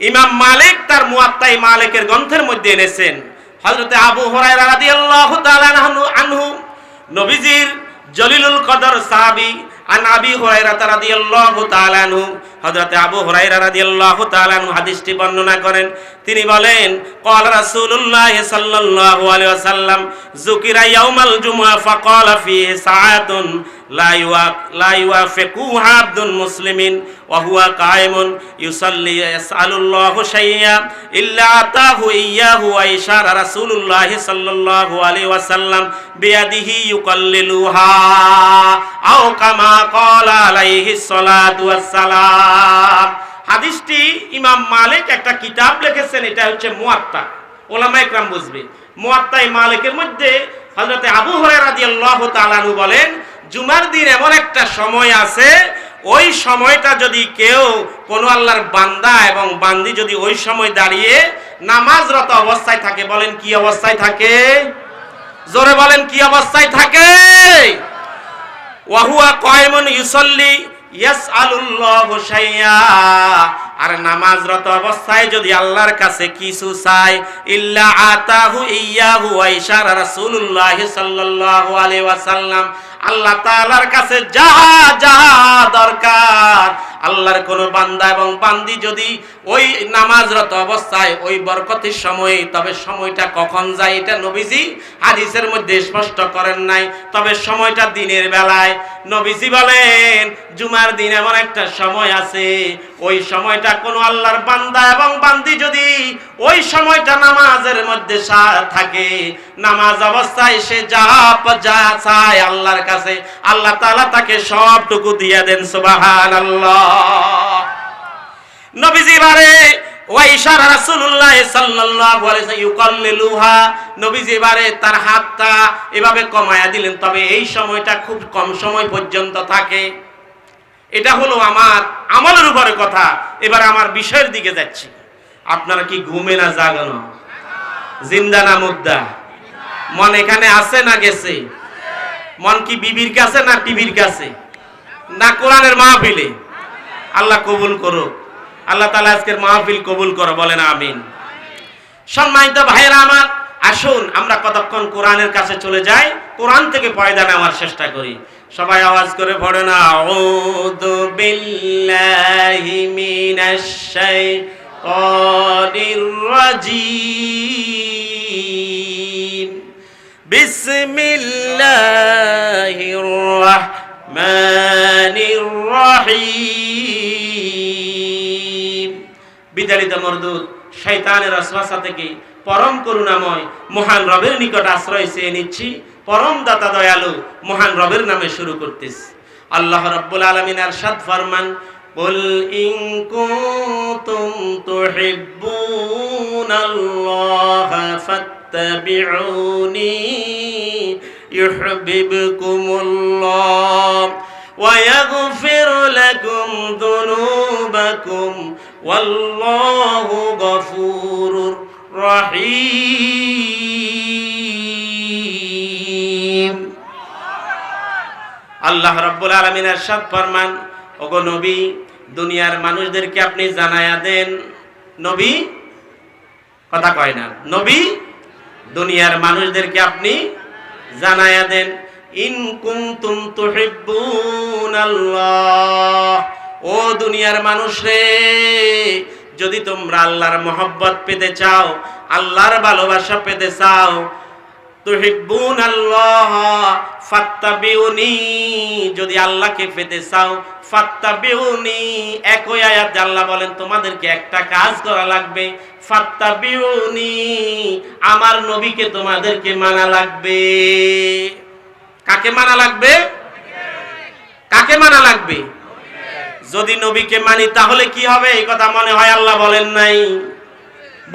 [SPEAKER 1] ইমাম মালিক তার মুয়াত্তাই মালিকের গ্রন্থের মধ্যে এনেছেন। হযরতে আবু হুরায়রা রাদিয়াল্লাহু তাআলা আনহু, নবীজির জলিলুল কদর সাহাবী, আন আবি হুরায়রা রাদিয়াল্লাহু তাআলা আনহু, হযরতে আবু হুরায়রা রাদিয়াল্লাহু তাআলা আনহু হাদিসটি বর্ণনা করেন। তিনি বলেন, ক্বালা রাসূলুল্লাহ সাল্লাল্লাহু আলাইহি ওয়াসাল্লাম, যুকিরা ইয়াউমাল জুমআহ ফাকালা ফীহি সাআতুন লা ইউয়াফিকুহা আবদুন মুসলিমিন ওয়া হুয়া কায়িমুন ইউসাল্লি ইয়াসআলুল্লাহু শাইয়্যা ইল্লা আতাহু ইয়্যাহু ওয়া ইশারা রাসূলুল্লাহ সাল্লাল্লাহু আলাইহি ওয়াসাল্লাম বিয়াদিহি ইউকাল্লিলুহা আও কামা ক্বালা আলাইহিস সালাতু ওয়াস সালাম। হাদিসটি ইমাম মালিক একটা কিতাব লিখেছেন, এটা হচ্ছে মুয়াত্তা। উলামায়ে কেরাম বুঝবে। মুয়াত্তায়ে মালিকের মধ্যে হযরতে আবু হুরায়রা রাদিয়াল্লাহু তাআলা আনহু বলেন, জুমার দিন এমন একটা সময় আছে, ওই সময়টা যদি কেউ কোনো আল্লাহর বান্দা এবং বান্দি যদি ওই সময় দাঁড়িয়ে নামাজরত অবস্থায় থাকে, বলেন কি অবস্থায় থাকে? জোরে বলেন কি অবস্থায় থাকে? ওয়া হুয়া কায়িমুন ইউসাল্লি ইয়াসআলুল্লাহু শাইয়্যা, আর নামাজরত অবস্থায় যদি আল্লাহর কাছে কিছু চায়, ইল্লা আতাহু ইয়্যাহু ওয়া ইশারা রাসূলুল্লাহ সাল্লাল্লাহু আলাইহি ওয়াসাল্লাম, আল্লাহ তাআলার কাছে যাহা যাহা দরকার, আল্লাহর কোন বান্দা এবং বান্দি যদি ওই নামাজরত অবস্থায় ওই বরকতের সময়, তবে সময়টা কখন যায় এটা নবীজি হাদিসের মধ্যে স্পষ্ট করেন নাই, তবে সময়টা দিনের বেলায়। নবীজি বলেন জুমার দিন এমন একটা সময় আছে, ওই সময়টা কোন আল্লাহর বান্দা এবং বান্দি যদি ওই সময়টা নামাজের মধ্যে থাকে, নামাজ অবস্থায় সে যা চায় আল্লাহর কাছে, আল্লাহ তাআলা তাকে সবটুকু দিয়ে দেন। সুবহানাল্লাহ। নবীজি বারে ওয়া ইশারা রাসূলুল্লাহ সাল্লাল্লাহু আলাইহি ওয়াসাল্লাম ইউকাল্লিলুহা, নবীজি বারে তার হাতটা এভাবে কমায়া দিলেন, তবে এই সময়টা খুব কম সময় পর্যন্ত থাকে। এটা হলো আমার আমলের উপরে কথা। এবার আমার বিষয়ের দিকে যাচ্ছি। আপনারা কি ঘুমে না জাগানো? জিন্দা না মুর্দা? মন এখানে আছে না গেছে? মন কি বিবির কাছে না টিভির কাছে না কোরআনের মাহফিলে? আল্লাহ কবুল করুক। আল্লাহ তাআলা আজকের মাহফিল কবুল করো, বলেন আমিন। সম্মানিত ভাইরা আমার, আসুন আমরা কতক্ষণ কোরআনের কাছে চলে যাই, কোরআন থেকে পয়দা নেওয়ার চেষ্টা করি। সবাই আওয়াজ করে পড়েন, আউযু বিল্লাহি মিনাশ শাইতানির রাজীম, বিসমিল্লাহির রাহমানির রহিম। বিতাড়িত মরদুদ শয়তানের ওয়াসওয়াসা থেকে পরম করুণাময় মহান রবের নিকট আশ্রয় চেয়ে নিচ্ছি। পরম দাতা দয়ালু মহান রবের নামে শুরু করতেছি। আল্লাহ রাব্বুল আলামিন ইরশাদ ফরমান, কুল ইন কুনতুম তুহিব্বুনাল্লাহা ফাত্তাবিউনি ইউহিব্বুকুমুল্লাহ ওয়া ইয়াগফির লাকুম যুনুবাকুম ওয়াল্লাহু গফুরুর রহিম। আল্লাহ রাব্বুল আলামিন ইরশাদ ফরমান, ওগো নবী, দুনিয়ার মানুষদেরকে আপনি জানায়া দেন। নবী কথা কয় না, নবী দুনিয়ার মানুষদেরকে আপনি জানায়া দেন, ইন কুনতুম তুহিব্বুনাল্লাহ, ও দুনিয়ার মানুষ রে, যদি তোমরা আল্লাহর মহব্বত পেতে চাও, আল্লাহর ভালোবাসা পেতে চাও, তুহিব্বুনাল্লাহ ফাত্তাবিউনি, যদি আল্লাহকে পেতে চাও, ফাত্তাবিউনি, একই আয়াতে আল্লাহ বলেন তোমাদেরকে একটা কাজ করা লাগবে, ফাত্তাবিউনি, আমার নবীকে তোমাদেরকে মানা লাগবে। কাকে মানা লাগবে? কাকে মানা লাগবে? যদি নবীকে মানি তাহলে কি হবে? এই কথা মনে হয় আল্লাহ বলেন নাই,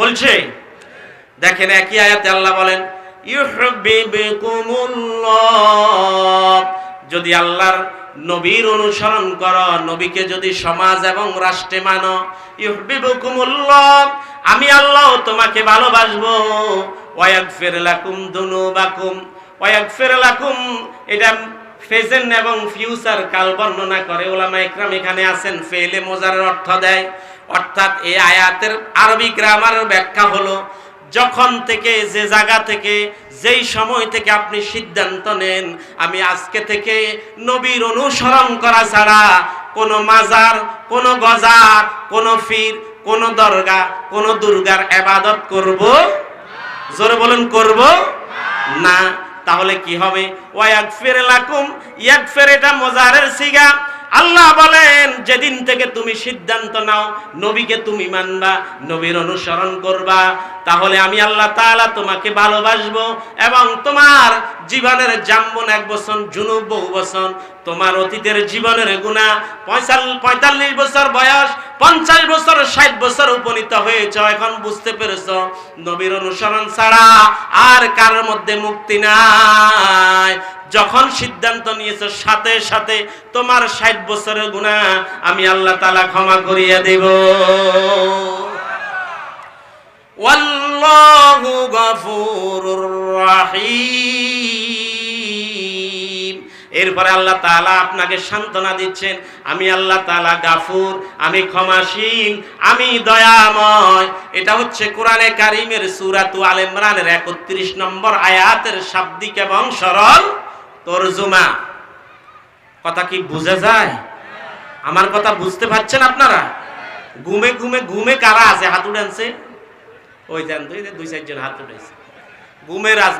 [SPEAKER 1] বলছে। দেখেন একই আয়াতে আল্লাহ বলেন ইউহিব্বুকুমুল্লাহ, যদি আল্লাহর নবীর অনুসরণ করো, নবীকে যদি সমাজ এবং রাষ্ট্রে মানো, ইউহিব্বুকুমুল্লাহ, আমি আল্লাহ তোমাকে ভালোবাসবো, ওয়া ইয়াগফির লাকুম যুনুবাকুম, ওয়া ইয়াগফির লাকুম, এটা প্রেজেন্ট এবং ফিউচার কাল বর্ণনা করে। উলামা ইকরাম এখানে আছেন ফেলে মোজারের অর্থ দেয়, অর্থাৎ এই আয়াতের আরবি গ্রামারের ব্যাখ্যা হলো, যখন থেকে, যে জায়গা থেকে, যেই সময় থেকে আপনি সিদ্ধান্ত নেন আমি আজকে থেকে নবীর অনুসরণ করা ছাড়া কোনো মাজার, কোনো গজার, কোনো পীর, কোনো দরগা, কোনো দুর্গার ইবাদত করব, জোরে বলেন করব না, তাহলে কি হবে? ওয়া ইয়াগফির লাকুম, ইয়াগফির এটা মোজারের সিগা। আল্লাহ বলেন যেদিন থেকে তুমি সিদ্ধান্ত নাও নবীকে তুমি মানবা, নবীর অনুসরণ করবা, তাহলে আমি আল্লাহ তাআলা তোমাকে ভালোবাসবো এবং তোমার জীবনের জাম্বন 1 বছর, জুনুব বহু বছর, তোমার অতীতের জীবনের গুনাহ 45 বছর বয়স, 50 বছর, 60 বছর উপনীত হয়েছ, এখন বুঝতে পেরেছো নবীর অনুসরণ ছাড়া আর কারোর মধ্যে মুক্তি নাই। যখন সিদ্ধান্ত নিয়েছো সাথে সাথে তোমার 60 বছরের গুনাহ আমি আল্লাহ তাআলা ক্ষমা করিয়ে দেব। ওয়াল্লাহু গফুরুর রহিম। এরপরে আল্লাহ তাআলা আপনাকে সান্ত্বনা দিচ্ছেন, আমি আল্লাহ তাআলা গাফুর, আমি ক্ষমাশীল, আমি দয়াময়। এটা হচ্ছে কোরআনে কারীমের সূরাতু আল ইমরানের 31 নম্বর আয়াতের শাব্দিক এবং সরল তরজমা। কথা কি বুঝা যায়? আমার কথা বুঝতে পারছেন আপনারা? ঘুমে ঘুমে ঘুমে কারা আছে? হাত উঠানছে, ওই দেন 2-4 জন হাত উঠাইছে।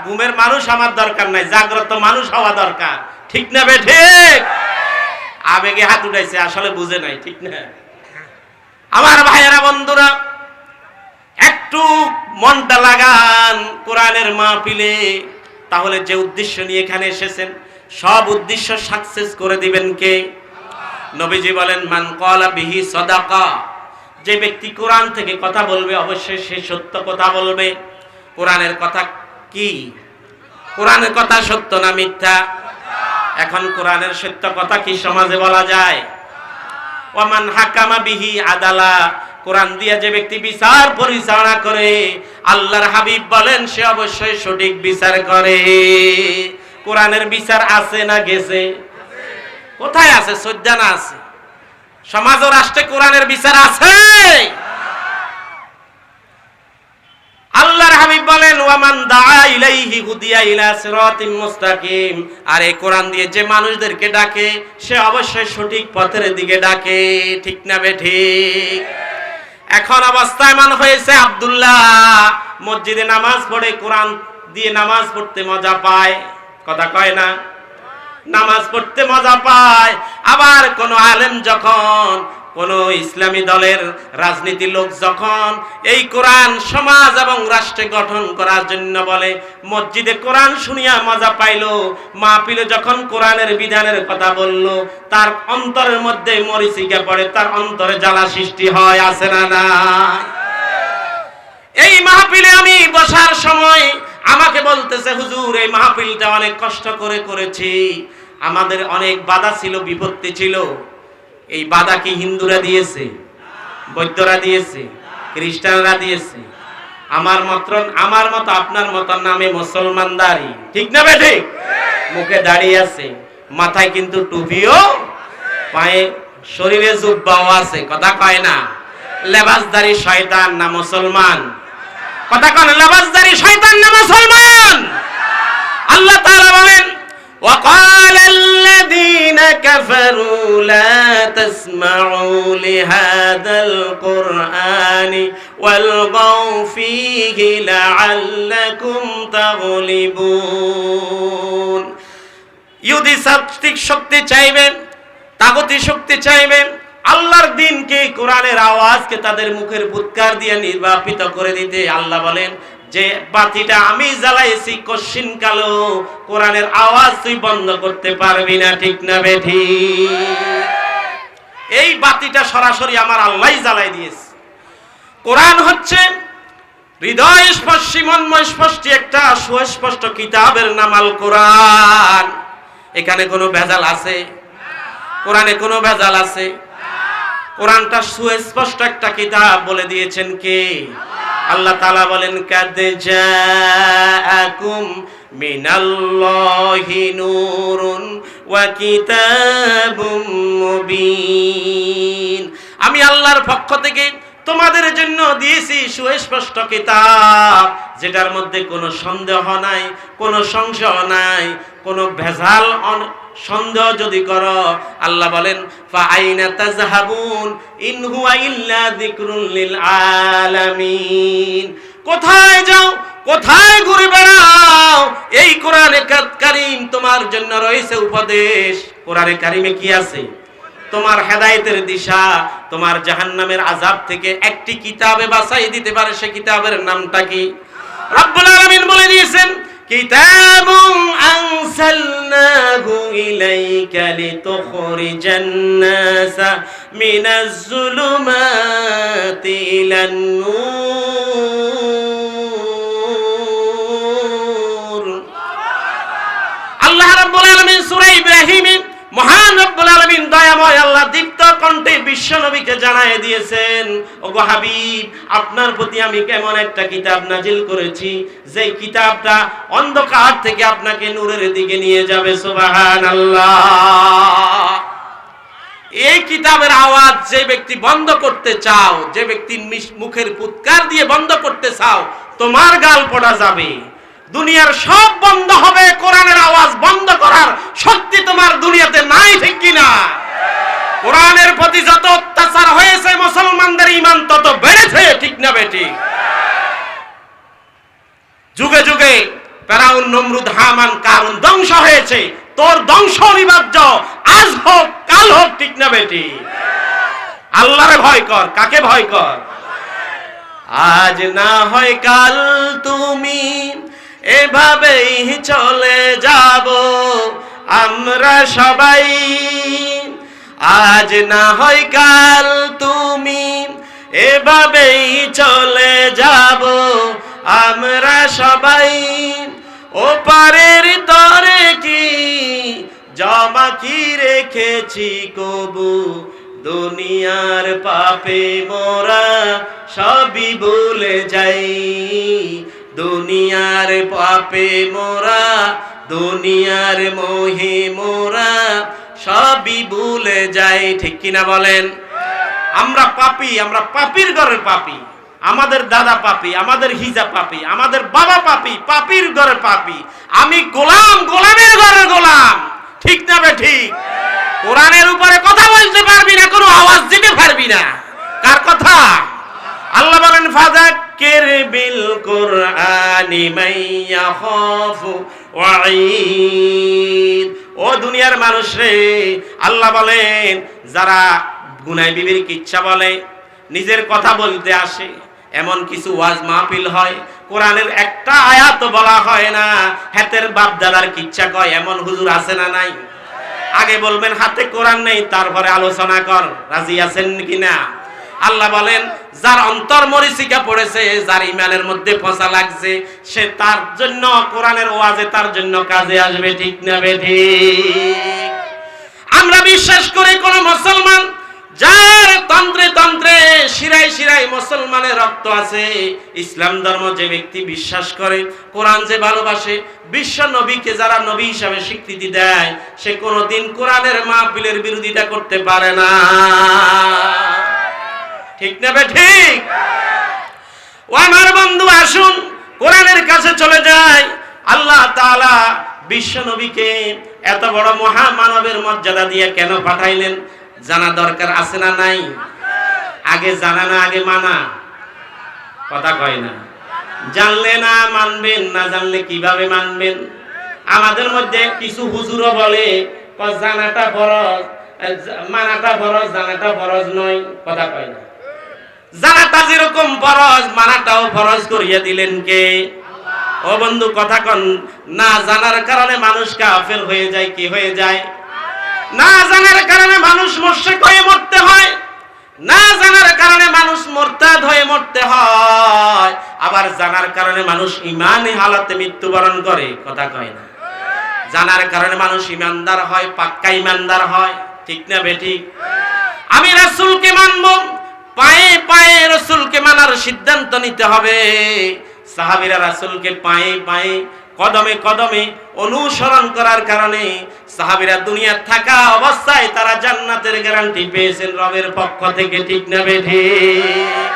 [SPEAKER 1] ঘুমের মানুষ আমার দরকার নাই, জাগ্রত মানুষ হওয়া দরকার, ঠিক না বে ঠিক? আবেগে হাত উঠাইছে, আসলে বুঝে নাই, ঠিক না? আমার ভাইয়েরা বন্ধুরা, একটু মনটা লাগান কোরআনের মাহফিলে, তাহলে যে উদ্দেশ্য নিয়ে এখানে এসেছেন সব উদ্দেশ্য সাকসেস করে দিবেন কে? নবীজি বলেন, মান ক্বালা বিহি সাদাকা, যে ব্যক্তি কোরআন থেকে কথা বলবে অবশ্যই সে সত্য কথা বলবে। কোরআনের কথা কি? কোরআনের কথা সত্য না মিথ্যা? এখন কোরআনের সত্য কথা কি সমাজে বলা যায়? ওয়ামান হাকামা বিহি আদালা, কোরআন দিয়ে যে ব্যক্তি বিচার পরিচালনা করে, আল্লাহর হাবিব বলেন সে অবশ্যই সঠিক বিচার করে। কোরআনের বিচার আছে না গেছে? কোথায় আছে? সজ্জানা আছে। সমাজ ও রাষ্ট্রে কোরআনের বিচার আছে? আল্লাহর হাবিব বলেন, ওয়ামান দাআ ইলাইহি হুদিয়া ইলা সিরাতিম মুস্তাকিম, আর এই কোরআন দিয়ে যে মানুষদেরকে ডাকে সে অবশ্যই সঠিক পথের দিকে ডাকে, ঠিক না বে ঠিক? এখন অবস্থা এমন হয়েছে, আব্দুল্লাহ মসজিদে নামাজ পড়ে কোরআন দিয়ে নামাজ পড়তে মজা পায়, কথা কয় না, নামাজ পড়তে মজা পায়। আবার কোন আলেম যখন, কোন ইসলামী দলের রাজনীতির লোক যখন এই কোরআন সমাজ এবং রাষ্ট্র গঠন করার জন্য বলে, মসজিদে কোরআন শুনিয়া মজা পাইলো, মাহফিলে যখন কোরআনের বিধানের কথা বলল, তার অন্তরের মধ্যে মরিচিকা পড়ে, তার অন্তরে জ্বালা সৃষ্টি হয়, আছে না না? এই মাহফিলে আমি বসার সময় আমাকে বলতেছে, হুজুর এই মাহফিলটা অনেক কষ্ট করে করেছি, আমাদের অনেক বাধা ছিল, বিপত্তি ছিল। এই বাধা কি হিন্দুরা দিয়েছে, বৌদ্ধরা দিয়েছে, খ্রিস্টানরা দিয়েছে? আমার মতো আপনার মতো নামে মুসলমানদারি, ঠিক না বেঠে? মুখে দাড়ি আছে, মাথায় কিন্তু টুপিও, পায়ে শরীরে জুব্বাও আছে, কথা কয় না? লেবাসদারি শয়তান না মুসলমান? কথা কয় না? লেবাসদারি শয়তান না মুসলমান? আল্লাহ তাআলা বলেন, وقال الذين كفروا لا تسمعوا لهذا القرآن والغوا فيه لعلكم تغلبون। ইহুদি সাত্ত্বিক শক্তি চাইবেন, তাগুতি শক্তি চাইবেন, আল্লাহর দিনকে, কোরআনের আওয়াজকে তাদের মুখের ফুৎকার দিয়ে নির্বাপিত করে দিতে। আল্লাহ বলেন, যে বাতিটা আমি জ্বালাইছি কশিন কালো, কোরআনের আওয়াজ তুই বন্ধ করতে পারবি না, ঠিক না বেঠি? এই বাতিটা সরাসরি আমার আল্লাহই জ্বালাই দিয়েছে। কোরআন হচ্ছে হৃদয় স্পর্শী, মর্ম স্পর্শী একটা সুস্পষ্ট কিতাবের নাম আল কোরআন। এখানে কোনো ভেজাল আছে? কোরআনে কোনো ভেজাল আছে? কোরআনটা সুস্পষ্ট একটা কিতাব বলে দিয়েছেন কে? আল্লাহ তাআলা বলেন, কাদ জাআকুম মিনাল্লাহি নূরুন ওয়া কিতাবুম মুবিন। আমি আল্লাহর পক্ষ থেকে তোমাদের জন্য দিয়েছি সুস্পষ্ট কিতাব, যেটার মধ্যে কোনো সন্দেহ নাই, কোনো সংশয় নাই, কোনো ভেজাল সন্দেহ যদি করো, আল্লাহ বলেন, ফা আইনা তাযহাবুন ইন হুয়া ইল্লা যিকরুল লিল আলামিন। কোথায় যাও, কোথায় ঘুরে বেড়াও, এই কোরআনে কারীম তোমার জন্য রয়েছে উপদেশ। কোরআনে কারীমে কি আছে? তোমার হেদায়েতের দিশা, তোমার জাহান্নামের আযাব থেকে একটি কিতাবে বাঁচাই দিতে পারে। সে কিতাবের নামটা কি? রব্বুল আলামিন বলে দিয়েছেন, কিতাবুন আনসালনাহু ইলাইকা লিতুখরিজান নাসা মিনাজ যুলুমাতি ইলান নূর। আল্লাহ রাব্বুল আলামিন সূরা ইব্রাহিমে মহান রব্বুল আলামিন দয়াময় আল্লাহ দীপ্ত কণ্ঠে বিশ্ব নবীকে জানায় দিয়েছেন, ওগো হাবিব, আপনার প্রতি আমি কেমন একটা কিতাব নাজিল করেছি, যে কিতাবটা অন্ধকার থেকে আপনাকে নূরের দিকে নিয়ে যাবে। সুবহানাল্লাহ। এই কিতাবের আওয়াজ যে ব্যক্তি বন্ধ করতে চাও, যে ব্যক্তি মুখের ফুৎকার দিয়ে বন্ধ করতে চাও, তোমার গাল পড়া যাবে। দুনিয়ার সব বন্ধ হবে, কোরআনের আওয়াজ বন্ধ করার শক্তি তোমার দুনিয়াতে নাই, ঠিক কিনা? কোরআনের প্রতি যত অত্যাচার হয়েছে, মুসলমানদের ঈমান তত বেড়েছে, ঠিক না বেটি? যুগে যুগে ফেরাউন, নমরুদ, হামান, কারুন ধ্বংস হয়েছে, তোর ধ্বংস অনিবার্য, আজ হোক কাল হোক, ঠিক না বেটি? আল্লাহরে ভয় কর। কাকে ভয় কর? আজ না হয় কাল তুমি এভাবেই চলে যাব আমরা সবাই, আজ না হয় কাল তুমি এভাবেই চলে যাব আমরা সবাই। ওপারের তরে কি জমা কি রেখেছি কবু, দুনিয়ার পাপে মোরা সবই ভুলে যাই, দুনিয়ার পাপে মোরা, দুনিয়ার মোহে মোরা সবই ভুলে যাই, ঠিক কিনা বলেন? আমরা পাপী, আমরা পাপীর ঘরের পাপী, আমাদের দাদা পাপী, আমাদের হিজা পাপী, আমাদের বাবা পাপী, পাপীর ঘরের পাপী। আমি গোলাম, গোলামের ঘরের গোলাম, ঠিক না বে ঠিক? কোরআনের উপরে কথা বলতে পারবি না, কোনো আওয়াজ দিতে পারবি না। কার কথা? আল্লাহ বলেন, ফাযাক্কির বিল কুরআন লিমান ইয়াখাফু ওয়াঈদ। ও দুনিয়ার মানুষ রে, আল্লাহ বলেন যারা গুনাহ বিবির কিচ্ছা বলে, নিজের কথা বলতে আসে, এমন কিছু ওয়াজ মাহফিল হয়, কোরআনের একটা আয়াত বলা হয় না, হাতের বাপ দাদার কিচ্ছা কয়, এমন হুজুর আছে না নাই? আগে বলবেন হাতে কোরআন নেই, তারপরে আলোচনা কর, রাজি আছেন কিনা? আল্লাহ বলেন যার অন্তর মরিচিকা পড়েছে, যার ইমানের মধ্যে পচা লাগছে, সে তার জন্য কোরআনের ওয়াজে তার জন্য কাজে আসবে, ঠিক না বেঠিক? আমরা বিশ্বাস করি কোন মুসলমান যার তন্ত্রে তন্ত্রে শিরায় শিরায় মুসলমানের রক্ত আছে, ইসলাম ধর্ম যে ব্যক্তি বিশ্বাস করে, কোরআন যে ভালোবাসে, বিশ্ব নবীকে যারা নবী হিসাবে স্বীকৃতি দেয়, সে কোনোদিন কোরআনের মাহফিলের বিরোধিতা করতে পারে না, ঠিক না বেঠিক? ও আমার বন্ধু, আসুন কোরআনের কাছে চলে যায়। আল্লাহ তাআলা বিশ্ব নবীকে এত বড় মহামানবের মর্যাদা দিয়ে কেন পাঠাইলেন জানা দরকার আছে না নাই? আগে জানা না আগে মানা? কথা কয় না। জানলে না মানবেন, না জানলে কিভাবে মানবেন? আমাদের মধ্যে কিছু হুজুরও বলে জানাটা ফরজ, মানাটা ফরজ, জানাটা ফরজ নয়। কথা কয় না। জানাটা যেরকম ফরজ, মানাটাও ফরজ করিয়া দিলেন কে? ও বন্ধু কথা কন। না জানার কারণে মানুষ কাফের হয়ে যায়, কি হয়ে যায়? না জানার কারণে মানুষ মুশরিক হয়ে মরতে হয়, না জানার কারণে মানুষ মুরতাদ হয়ে মরতে হয়, আবার জানার কারণে মানুষ ঈমানি হালাতে মৃত্যুবরণ করে। কথা কয় না। জানার কারণে মানুষ ঈমানদার হয়, পাক্কা ঈমানদার হয়, ঠিক না বেঠিক? আমি রাসূলকে মানব, পায়ে পায়ে রাসূলকে মানার সিদ্ধান্ত নিতে হবে। সাহাবীরা রাসূলকে পায়ে পায়ে কদমে কদমে অনুসরণ করার কারণে সাহাবীরা দুনিয়ায় থাকা অবস্থায় তারা জান্নাতের গ্যারান্টি পেয়েছেন রবের পক্ষ থেকে, ঠিক না বেঠিক?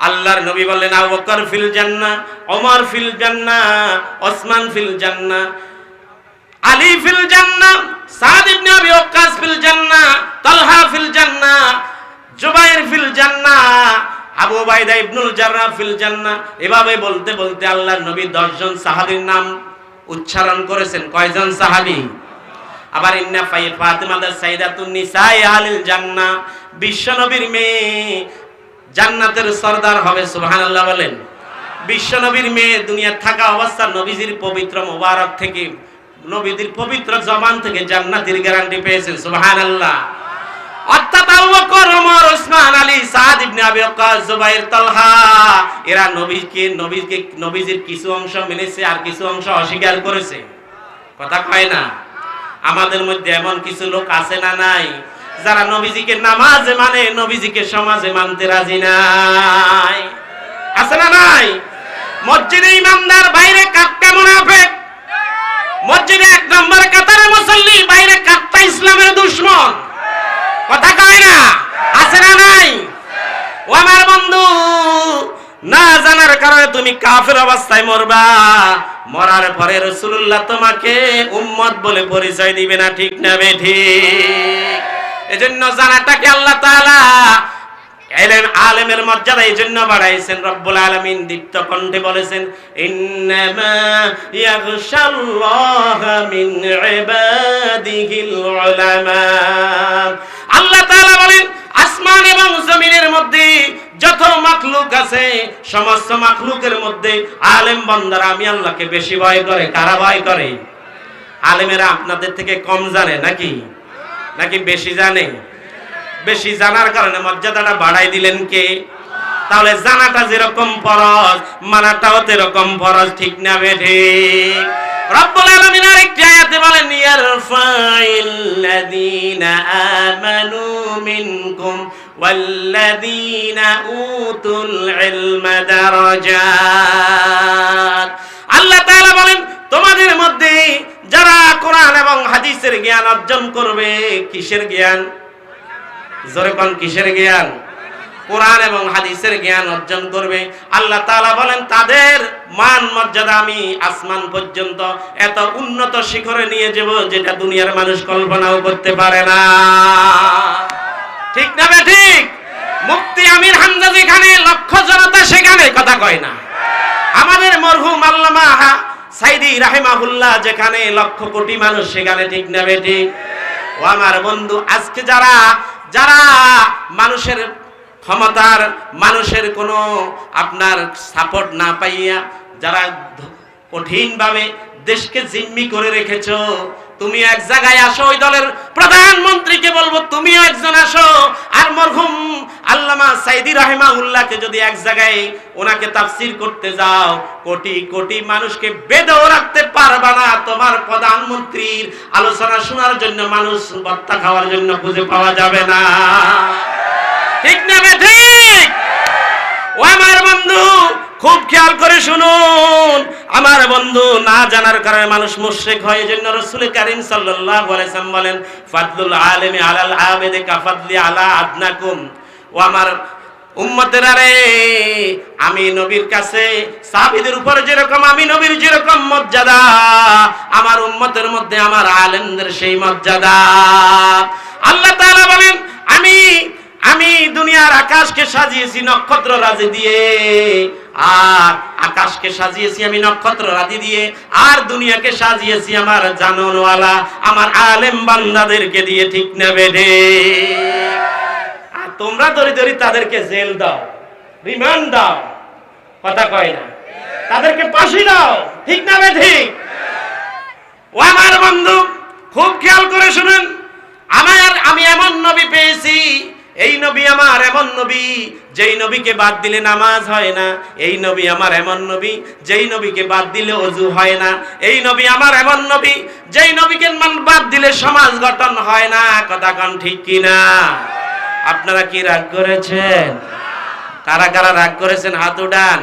[SPEAKER 1] আল্লাহর নবী বললেন আবু বকর ফিল জান্নাহ, ওমর ফিল জান্নাহ, ওসমান ফিল জান্নাহ, আলী ফিল জান্নাহ, সাদ ইবনে আবি ওয়াক্কাস ফিল জান্নাহ, তালহা ফিল জান্নাহ, জুবাইর ফিল জান্নাহ, আবু উবাইদা ইবনুল জাররাহ ফিল জান্নাহ। এভাবে বলতে বলতে আল্লাহর নবী 10 জন সাহাবীর নাম উচ্চারণ করেছেন। কয়জন সাহাবী? আবার ইন্না ফাতিমা সাইয়্যিদাতুন নিসাই আহলিল জান্নাহ, বিশ্ব নবীর মেয়ে জান্নাতের সরদার হবে। সুবহানাল্লাহ বলেন। বিশ্ব নবীর মেয়ে দুনিয়া থাকা অবস্থা নবীজির পবিত্র মোবারক থেকে, নবীজির পবিত্র জবান থেকে জান্নাতের গ্যারান্টি পেয়েছেন। সুবহানাল্লাহ। অর্থাৎ আবু বকর, ওমর, ওসমান, আলী, সাদ ইবনে আবি ওয়াক্কাস, জুবাইর, তালহা, এরা নবীজির কিছু অংশ মেনেছে আর কিছু অংশ অস্বীকার করেছে। কথা কয় না? আমাদের মধ্যে এমন কিছু লোক আছে না নাই যারা নবীজিকে নামাজে মানে, নবীজিকে সমাজে মানতে রাজি নাই? আছে না নাই? মসজিদে ইমামদার, বাইরে কাট্টা মুনাফিক। মসজিদে 1 নম্বর কাতারে মুসল্লি, বাইরে কাট্টা ইসলামের দুশমন। কথা কয় না? আছে না নাই? ও আমার বন্ধু, না জানার কারণে তুমি কাফের অবস্থায় মরবা, মরার পরে রাসূলুল্লাহ তোমাকে উম্মত বলে পরিচয় দিবে না, ঠিক না বেঠিক? এজন্য জানাটাকে আল্লাহ তাআলা আলেমের মর্যাদা এই জন্য বাড়াইছেন। রব্বুল আলামিন দীপ্ত কণ্ঠে বলেছেন ইন্নামা ইয়াখশাল্লাহা মিন ইবাদিহিল উলামা। আল্লাহ তাআলা বলেন আসমান এবং জমিনের মধ্যে যত মাখলুক আছে, সমস্ত মাখলুকের মধ্যে আলেম বান্দারা আমি আল্লাহকে বেশি ভয় করে। কারা ভয় করে? আলেমেরা আপনাদের থেকে কম জানে নাকি? নাকি বেশি জানে? বেশি জানার কারণে মর্যাদাটা বাড়াই দিলেন কে? তাহলে জানাটা যেরকম ফরজ, মানাটাও তেরকম ফরজ, ঠিক না বেঠিক? রব্বুল আলামিন আরেকটি আয়াতে বলেন ইয়ারফাইল্লাযীনা আমানু মিনকুম ওয়াল্লাযীনা উতুল ইলমা দারাজাত। আল্লাহ তাআলা বলেন তোমাদের মধ্যে যারা কোরআন এবং হাদিসের জ্ঞান অর্জন করবে। কিসের জ্ঞান? জোরে কোন কিসের জ্ঞান? কোরআন এবং হাদিসের জ্ঞান অর্জন করবে। আল্লাহ তাআলা বলেন তাদের মান মর্যাদা আমি আসমান পর্যন্ত এত উন্নত শিখরে নিয়ে যাব যেটা দুনিয়ার মানুষ কল্পনাও করতে পারে না, ঠিক না বেঠিক? মুফতি আমির হামজা যেখানে, লক্ষ জনতা সেখানে। কথা কয় না? আমাদের মরহুম আল্লামা সাইদি রাহিমাহুল্লাহ যেখানে লক্ষ কোটি মানুষ সেখানে, ঠিক না বেঠিক? ও আমার বন্ধু, আজকে যারা যারা মানুষের ক্ষমতার, মানুষের কোনো আপনার সাপোর্ট না পাইয়া যারা কঠিনভাবে দেশকে জিম্মি করে রেখেছো, তুমি এক জায়গায় আসো, ওই দলের প্রধানমন্ত্রীকে বলবো তুমিও একজন আসো, আর মরহুম আল্লামা সাইদি রাহিমাহুল্লাহকে যদি এক জায়গায় ওনাকে তাফসীর করতে যাও, কোটি কোটি মানুষকে বেঁধেও রাখতে পারবা না। তোমার প্রধানমন্ত্রীর আলোচনা শোনার জন্য মানুষ ভত্তা খাওয়ার জন্য খুঁজে পাওয়া যাবে না, ঠিক না ঠিক? ও আমার বন্ধু, খুব খেয়াল করে শুনুন আমার বন্ধু, না জানার কারণে মানুষ মুশরিক হয়। এজন্য রাসূল কারীম সাল্লাল্লাহু আলাইহি ওয়াসাল্লাম বলেন, ফাদলুল আলিমি আলাল আবিদি কাফাদলি আলা আদনাকুম। ও আমার উম্মতেরা রে, আমি নবীর কাছে সাহাবীদের উপর যেরকম আমি নবীর যেরকম মর্যাদা, আমার উম্মতের মধ্যে আমার আলেমদের সেই মর্যাদা। আল্লাহ তাআলা বলেন, আমি দুনিয়ার আকাশকে সাজিয়েছি নক্ষত্র রাজি দিয়ে, আর আকাশকে সাজিয়েছি আমি নক্ষত্র রাজি দিয়ে, আর দুনিয়াকে সাজিয়েছি আমার জাননওয়ালা আমার আলেম বান্দাদেরকে দিয়ে, ঠিক না বেঠে? আর তোমরা দরি তাদেরকে জেল দাও, রিমান্ড দাও, কথা কয় না, তাদেরকে ফাঁসি দাও, ঠিক না বেঠে? ও আমার বন্ধু, খুব খেয়াল করে শুনুন, আমি এমন নবী পেয়েছি, এই নবী আমার এমন নবী যেই নবীকে বাদ দিলে নামাজ হয় না, এই নবী আমার এমন নবী যেই নবীকে বাদ দিলে ওযু হয় না, এই নবী আমার এমন নবী যেই নবীকে বাদ দিলে সমাজ গঠন হয় না, কথা কোন ঠিক কিনা? আপনারা কি রাগ করেছেন? কারা কারা রাগ করেছেন হাত উঠান।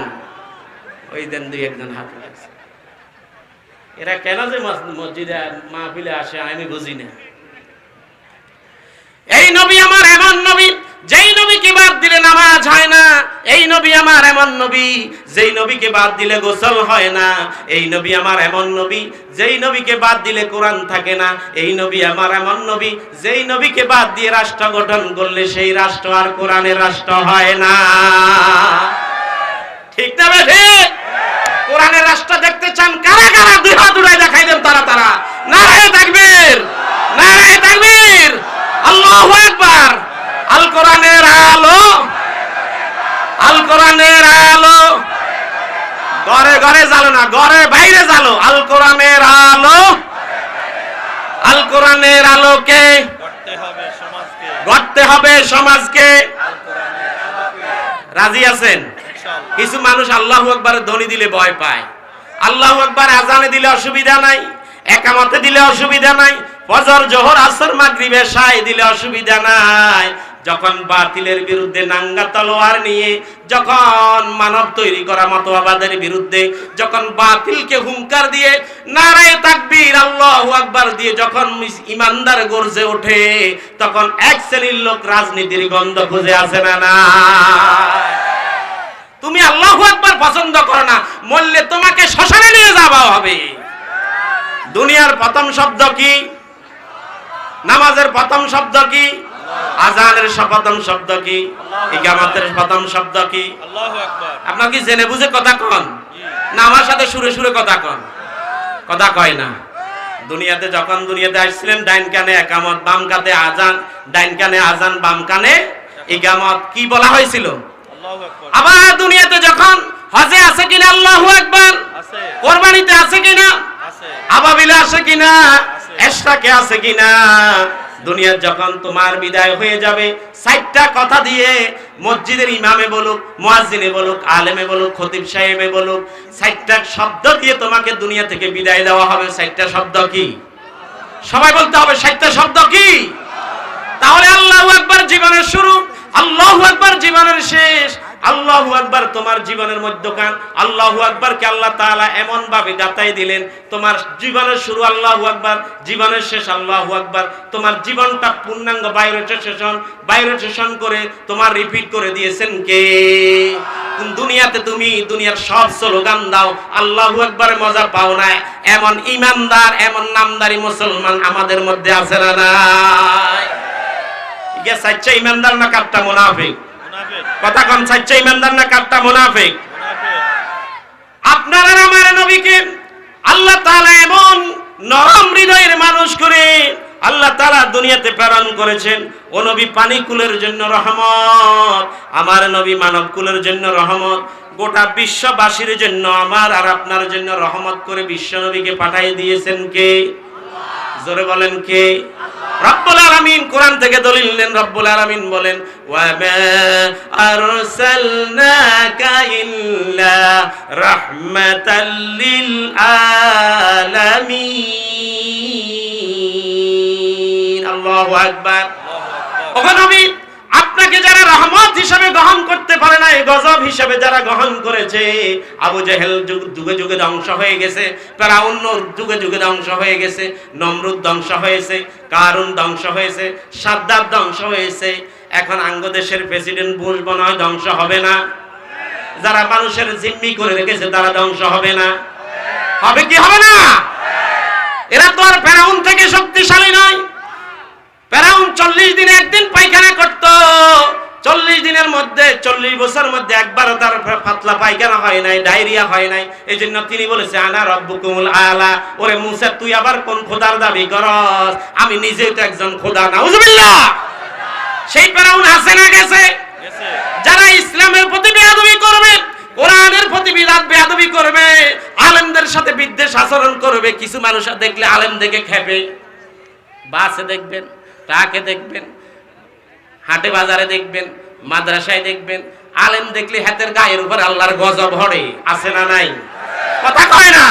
[SPEAKER 1] ওই দেন দুই একজন হাত উঠাচ্ছে। এরা কেন যে মসজিদে মাহফিলে আসে আমি বুঝি না। এই নবী আমার এমন নবী যেই নবীকে বাদ দিলে নামাজ হয় না, এই নবী আমার এমন নবী যেই নবীকে বাদ দিলে গোসল হয় না, এই নবী আমার এমন নবী যেই নবীকে বাদ দিলে কোরআন থাকে না, এই নবী আমার এমন নবী যেই নবীকে বাদ দিয়ে রাষ্ট্র গঠন করলে সেই রাষ্ট্র আর কোরআনের রাষ্ট্র হয় না, ঠিক না বেঠে? কোরআনের রাষ্ট্র দেখতে চান কারা কারা? দুই হাত উঠায় দেখাই দেন তারা তারা। নারায়ে তাকবীর, নারায়ে তাকবীর, আল্লাহু আকবার। আল কোরআনের আলো, আল কোরআনের আলো, ঘরে ঘরে জ্বালো না, ঘরে বাইরে জ্বালো। আল কোরআনের আলো, আল কোরআনের আলোকে গড়তে হবে সমাজকে। রাজি আছেন? কিছু মানুষ আল্লাহু আকবার ধ্বনি দিলে ভয় পায়, আল্লাহু আকবার আজানে দিলে অসুবিধা নাই, একামতে দিলে অসুবিধা নাই, ফজর জোহর আসর মাগরিব এশায় দিলে অসুবিধা নাই। যখন বাতিলের বিরুদ্ধে নাঙ্গা তলোয়ার নিয়ে, যখন মানব তৈরি করা মতবাদের বিরুদ্ধে, যখন বাতিলকে হুঙ্কার দিয়ে নারায়ে তাকবীর আল্লাহু আকবার দিয়ে যখন ইমানদার গর্জে ওঠে, তখন এক শ্রেণীর লোক রাজনীতির গন্ধ খুঁজে আসে না। না, তুমি আল্লাহু আকবার পছন্দ করো না, মরলে তোমাকে শ্মশানে নিয়ে যাওয়া হবে। দুনিয়ার প্রথম শব্দ কি? নামাজের প্রথম শব্দ কি? আজানের প্রথম শব্দ কি? ইকামতের প্রথম শব্দ কি? আল্লাহু আকবার। আপনারা কি জেনে বুঝে কথা কন না আমার সাথে সুরে সুরে কথা কন? কথা কয় না। দুনিয়াতে যখন দুনিয়াতে আসছিলেন, ডাইন কানে ইকামত, বাম কানে আজান, ডাইন কানে আজান, বাম কানে ইকামত, কি বলা হয়েছিল? আল্লাহু আকবার। আবার দুনিয়াতে যখন হজে আছে কিনা আল্লাহু আকবার, আছে। কুরবানিতে আছে কিনা, আছে। আবাবিলে আছে কিনা, এশরাকে আছে কিনা। দুনিয়া যখন তোমার বিদায় হয়ে যাবে, 60টা কথা দিয়ে মসজিদের ইমামে বলুক, মুয়াজ্জিনে বলুক, আলেমে বলুক, খতিব সাহেবে বলুক, 60টা শব্দ দিয়ে তোমাকে দুনিয়া থেকে বিদায় দেওয়া হবে। 60টা শব্দ কি? সবাই বলতে হবে 60টা শব্দ কি? তাহলে আল্লাহু আকবার জীবনের শুরু, আল্লাহু আকবার জীবনের শেষ, আল্লাহু আকবার তোমার জীবনের মধ্যখান। আল্লাহু আকবারকে আল্লাহ তাআলা এমন ভাবে গাতাই দিলেন, তোমার জীবনের শুরু আল্লাহু আকবার, জীবনের শেষ আল্লাহু আকবার। তোমার জীবনটা পূর্ণাঙ্গ বায়োরোটেশন করে তোমার রিপিট করে দিয়েছেন কে? দুনিয়াতে তুমি দুনিয়ার সব স্লোগান দাও, আল্লাহু আকবারের মজা পাও না, এমন ইমানদার, এমন নামদারি মুসলমান আমাদের মধ্যে আছে না নাই? ইয়া সাচ্চা ইমানদার না কাট্টা মুনাফিক? কথা কম, সাচ্চা ইমানদার না কাট্টা মুনাফিক? আপনার আর আমার নবীকে আল্লাহ তাআলা এমন নরম হৃদয়ের মানুষ করে আল্লাহ তাআলা দুনিয়াতে প্রেরণ করেছেন। ও নবী পানিকুলের জন্য রহমত, আমার নবী মানব কুলের জন্য রহমত, গোটা বিশ্ববাসীর জন্য আমার আর আপনার জন্য রহমত করে বিশ্ব নবীকে পাঠিয়ে দিয়েছেন কে? জোরে বলেন কে? রব্বুল আলামিন কোরআন থেকে দলিল নেন। রব্বুল আলামিন বলেন ওয়া মা আরসালনাকা ইল্লা রাহমাতাল লিল আলামিন। আল্লাহু আকবার। ওগো নবী, আপনাকে যারা রহমত হিসেবে গ্রহণ করতে পারে না, গজব হিসেবে যারা গ্রহণ করেছে, আবু জেহেল যুগে যুগে ধ্বংস হয়ে গেছে, ফেরাউন যুগে যুগে ধ্বংস হয়ে গেছে, নমরুদ ধ্বংস হয়েছে, কারুন ধ্বংস হয়েছে, সাদ্দাত ধ্বংস হয়েছে। এখন আঙ্গদেশের প্রেসিডেন্ট বুশ মনে হয় ধ্বংস হবে না। যারা মানুষের জিম্মি করে রেখেছে তারা ধ্বংস হবে না? হবে কি হবে না? এরা তো আর ফেরাউন থেকে শক্তিশালী নয়। ফেরাউন 40 দিনে একদিন পায়খানা করত। 40 দিনের মধ্যে 40 বছরের মধ্যে একবারও তার পাতলা পায়খানা হয় নাই, ডায়রিয়া হয় নাই। এই জন্য তিনি বলেছে আনা রব্বুকুমুল আলা। ওরে মুসা, তুই আবার কোন খোদার দাবি করস? আমি নিজেই তো একজন খোদা। নাউজুবিল্লাহ। সেই ফেরাউন আছে না গেছে? যারা ইসলামের প্রতি বেয়াদবি করবে, কোরআনের প্রতি বেয়াদবি করবে, আলেমদের সাথে বিদ্বেষ আচরণ করবে, কিছু মানুষ দেখলে আলেম দেখে খেপে। বাসে দেখবেন, ট্রাকে দেখবেন, হাটে বাজারে দেখবেন, মাদ্রাসায় দেখবেন, আলেম দেখলে হাতের গায়ের উপর আল্লাহর গজব হড়ে। আছে না নাই? কথা কয় না?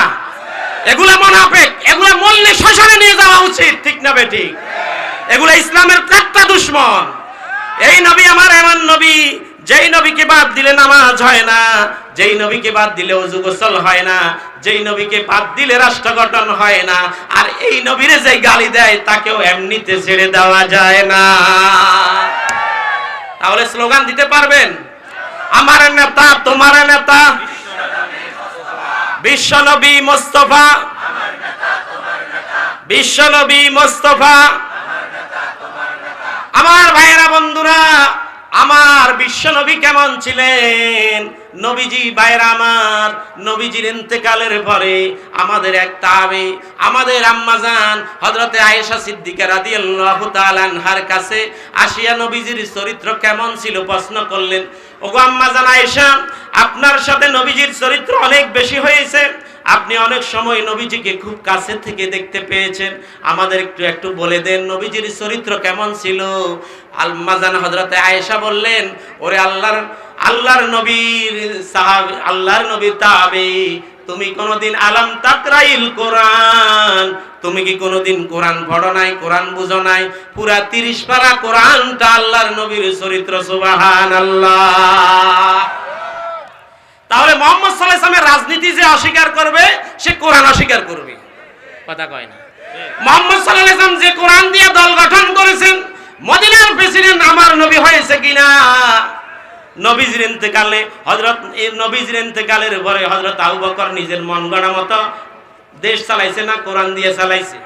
[SPEAKER 1] এগুলা মুনাফিক, এগুলা মূল্যে শ্মশানে নিয়ে যাওয়া উচিত, ঠিক না বেঠিক? এগুলা ইসলামের ত্রাক্তা দুশমন। এই নবী আমার এমন নবী, যেই নবীকে বাদ দিলে নামাজ হয় না, যেই নবীকে বাদ দিলে ওযু গোসল হয় না, যেই নবীকে বাদ দিলে রাষ্ট্র গঠন হয় না, আর এই নবীরে যে গালি দেয় তাকেও এমনিতে ছেড়ে দেওয়া যায় না। তাহলে স্লোগান দিতে পারবেন? আমার নেতা তোমার নেতা, বিশ্ব নবী মুস্তাফা, বিশ্ব নবী মুস্তাফা। আমার ভাইয়েরা, বন্ধুরা, আমার বিশ্ব নবী কেমন ছিলেন? নবীজি ভাইয়েরা আমার, নবীজির ইন্তেকালের পরে আমাদের এক তাবে, আমাদের আম্মাজান হযরতে আয়েশা সিদ্দিকা রাদিয়াল্লাহু তাআলা আনহার কাছে আসিয়া নবীজির চরিত্র কেমন ছিল প্রশ্ন করলেন। ওগো আম্মাজান আয়েশা, আপনার সাথে নবীজির চরিত্র অনেক বেশি হয়েছে, আপনি অনেক সময় নবীজিকে খুব কাছে থেকে দেখতে পেয়েছেন, আমাদের একটু একটু বলে দেন নবীজির চরিত্র কেমন ছিল। আম্মাজান হযরতে আয়েশা বললেন, ওরে আল্লাহর নবীর সাহাবী, আল্লাহর নবীর তাবেঈ, তুমি কোনদিন আলাম তাকরাইল কোরআন, তুমি কি কোনদিন কোরআন পড়ো নাই, কোরআন বুঝো নাই? পুরা 30 পারা কোরআনটা আল্লাহর নবীর চরিত্র। সুবহানাল্লাহ। তাহলে মুহাম্মদ সাল্লাল্লাহু আলাইহি ওয়াসাল্লামের রাজনীতি যে অস্বীকার করবে, সে কোরআন অস্বীকার করবে। কথা কয় না? মুহাম্মদ সাল্লাল্লাহু আলাইহি ওয়াসাল্লাম যে কোরআন দিয়ে দল গঠন করেছেন, মদিনার প্রেসিডেন্ট আমার নবী হয়েছে কিনা? নবীজির ইন্তেকালে নবীজির ইন্তেকালের পরে হযরত আবু বকর নিজের মন গড়া মতো দেশ চালাইছে না কোরআন দিয়ে চালাইছে?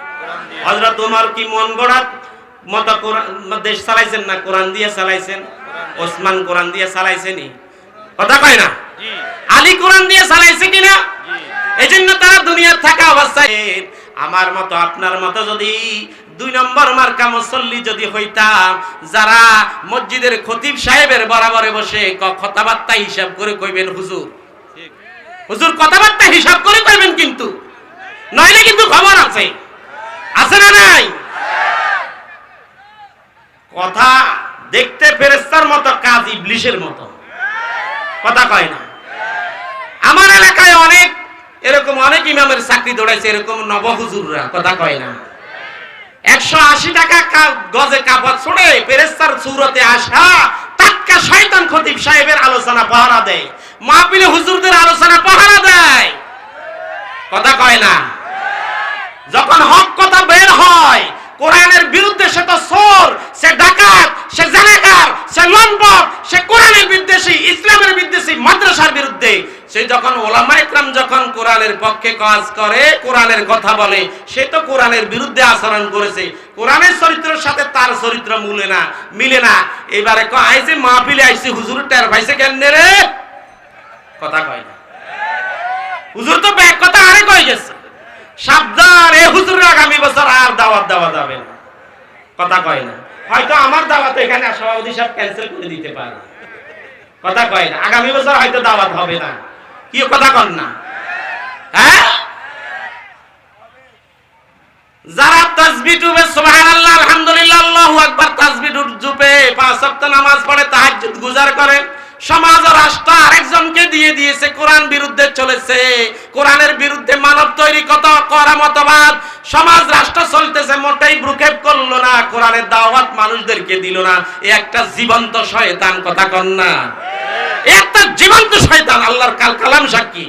[SPEAKER 1] হযরত ওমর কি মন গড়া মতো দেশ চালাইছেন না কোরআন দিয়ে চালাইছেন? ওসমান কোরআন দিয়ে চালাইছেনি? কথা কয় না? আলী কোরআন দিয়ে চালাইছে কিনা? এজন্য তারা দুনিয়ার থাকা অবস্থায় আমার মতো আপনার মতো যদি 2 নম্বর মার্কা মুসল্লি যদি হইতাম, যারা মসজিদের খতিব সাহেবের বরাবরে বসে কথাবার্তা হিসাব করে কইবেন, হুজুর হুজুর কথাবার্তা হিসাব করে কইবেন, কিন্তু নইলে কিন্তু খবর আছে। আছে না নাই? কথা দেখতে ফেরেশতার মতো, কাজ ইবলিশের মতো। কথা কয় না? আমার এলাকায় অনেক এরকম অনেক ইমামের চাকরি দৌড়াইছে, এরকম নব হুজুররা। কথা কয় না? 180 টাকা গজে কাপড় ছড়ে ফেরেশতার সূরতে আসা টাটকা শয়তান খতিব সাহেবের আলোচনা পাহারা দেয়, মাহফিলে হুজুরদের আলোচনা পাহারা দেয়। কথা কয় না? যখন হক কথা বের হয়, কোরআনের বিরুদ্ধে, সে তো চোর, সে ডাকাত, সে জানাকার, সে লম্পট, সে কোরআনের বিদ্বেষী, ইসলামের বিদ্বেষী, মাদ্রাসার বিরুদ্ধে, সে যখন ওলামা ইকরাম যখন কোরআনের পক্ষে কাজ করে, কোরআনের কথা বলে, সে তো কোরআনের বিরুদ্ধে আচরণ করেছে। কোরআনের চরিত্রের সাথে তার চরিত্র মিলে না। এবারে আইছে মাহফিলে আইছে, হুজুর টের পাইছে কেন রে? কথা কয় না? হুজুর তো ব্যাগ কথা আরে কই গেছে, সাবধান, এই হুজুরের আগামী বছর আর দাওয়াত দেওয়া যাবে না, কথা কয় না। হয়তো আমার দাওয়াত এখানে সভাপতি সাহেব ক্যান্সেল করে দিতে পারে, কথা কয় না, আগামী বছর হয়তো দাওয়াত হবে না, কি কথা কন না? হ্যাঁ, যারা তাসবিহ ডুবে সুবহানাল্লাহ আলহামদুলিল্লাহ আল্লাহু আকবার তাসবিহ ডুবে 5 ওয়াক্ত নামাজ পড়ে তাহাজ্জুদ গুজার করে, সমাজ ও রাষ্ট্র আরেকজনকে দিয়ে দিয়েছে, কোরআন বিরুদ্ধে চলেছে, কোরআনের বিরুদ্ধে মানব তৈরি করা মতবাদ, সমাজ রাষ্ট্র চলতেছে, মোটেই ভ্রুক্ষেপ করলো না, কোরআনের দাওয়াত মানুষদেরকে দিল না, এ একটা জীবন্ত শয়তান, কথা কন না? একটা জীবন্ত শয়তান, আল্লাহর কালাম সাক্ষী।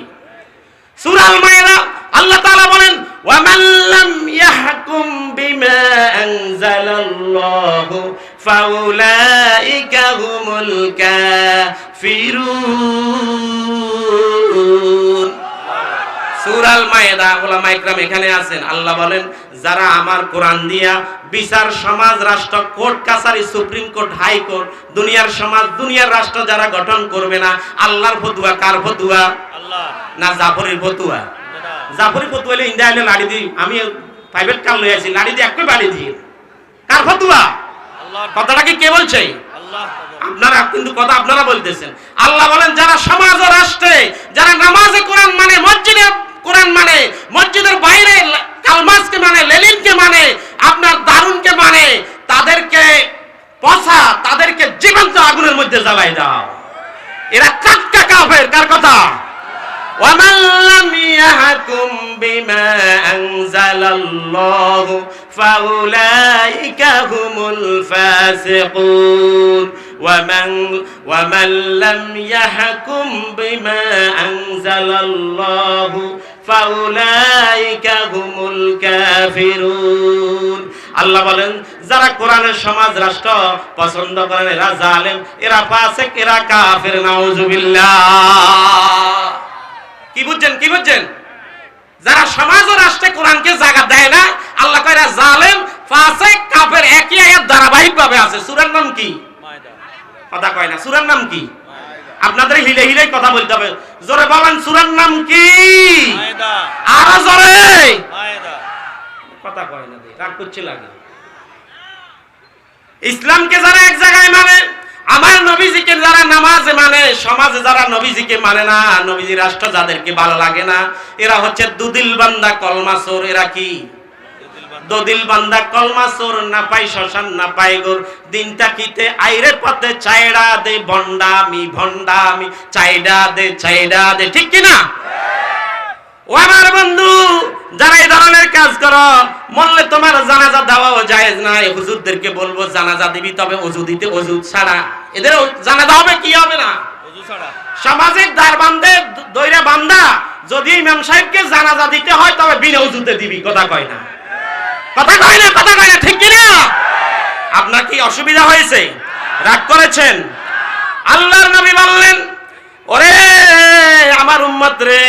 [SPEAKER 1] সূরা আল মায়েদা আল্লাহ তাআলা বলেন, ওয়া মান লাম ইয়াহকুম বিমা আনজালাল্লাহু ফাউলাইকা হুমুল কাফিরুন। সূরা আল মায়েদা, উলামা ইকরাম এখানে আছেন, আল্লাহ বলেন যারা আমার কোরআন দিয়া বিচার, সমাজ, রাষ্ট্র, কোর্ট কাছারি, সুপ্রিম কোর্ট, হাই কোর্ট, দুনিয়ার সমাজ, দুনিয়ার রাষ্ট্র যারা গঠন করবে না, আল্লাহর ফতুয়া, কার ফতুয়া? আল্লাহ না জাফরের ফতুয়া? জাফরি ফতুয়া হলে ইন্ডিয়া হলে লাড়ি দিই, আমি প্রাইভেট কার লই আছি, লাড়ি দিয়ে একই বাড়ি দিয়ে, কার ফতুয়া? আল্লাহর। কথাটা কি কে বলছে? আল্লাহ। আপনারা কিন্তু কথা আপনারা বলতেছেন। আল্লাহ বলেন যারা সমাজ ও রাষ্ট্রে, যারা নামাজে কোরআন মানে, মসজিদে কোরআন মানে, মসজিদের বাইরে কালমাসকে মানে, লেনিনকে মানে, আপনার দারুনকে মানে, তাদেরকে পচা, তাদেরকে জীবন্ত আগুনের মধ্যে জ্বালাই দাও। এরা কাটকা কাফের, কার কথা? ومن لم يحكم بما أنزل الله فأولئك هم الفاسقون ومن لم يحكم بما أنزل الله فأولئك هم الكافرون। আল্লাহ বলেন যারা কোরআনের সমাজ রাষ্ট্র পছন্দ করেন এরা জালেম, এরা ফাসিক, এরা কাফের, নাউজুবিল্লাহ। কি বুঝছেন, কি বুঝছেন? যারা সমাজ ও রাষ্ট্রে কোরআনকে জায়গা দেয় না, আল্লাহ কয় এরা জালেম, ফাসিক, কাফের, একই আয়াত ধারাবাহিক ভাবে আছে। সূরার নাম কি? মায়েদা। কথা কয় না, সূরার নাম কি? আপনাদের হিলে হিলে কথা বলতে হবে, জোরে বলেন সূরার নাম কি? মায়েদা। আরো জোরে। মায়েদা। কথা কয় না, রাগ করছে লাগে। ইসলামকে যারা এক জায়গায় মানে, আমার নবীজিকে যারা নামাজে মানে, সমাজে যারা নবীজিকে মানে না, নবীজি রাষ্ট্র যাদেরকে ভালো লাগে না, এরা হচ্ছে দুদিল বান্দা কলমা চোর। এরা কি? দুদিল বান্দা কলমা চোর, না পাই শ্মশান না পাই গোর, দিনটা কিতে আইরে পথে চাইড়া দে, ভন্ডামি ভন্ডামি, চাইডা দে চাইডা দে, ঠিক কি না? ও আমার বন্ধু, যারা এই ধরনের কাজ করো, মরলে তোমার জানাজা দেওয়াও জায়েজ নাই। হুজুরদেরকে বলবো জানাজা দিবি, তবে ওযু দিতে, ওযু ছাড়া। এদের জানাজা হবে কি হবে না? ওযু ছাড়া। সামাজিক দ্বার বান্ধে দইরা বান্দা, যদি ইমাম সাহেবকে জানাজা দিতে হয় তবে বিনা ওযুতে দিবি, কথা কয় না? কথা কয় না, কথা কয় না, ঠিক কি না? আপনার কি অসুবিধা হয়েছে? রাগ করেছেন? আল্লাহর নবী বললেন, ওরে আমার উম্মত রে,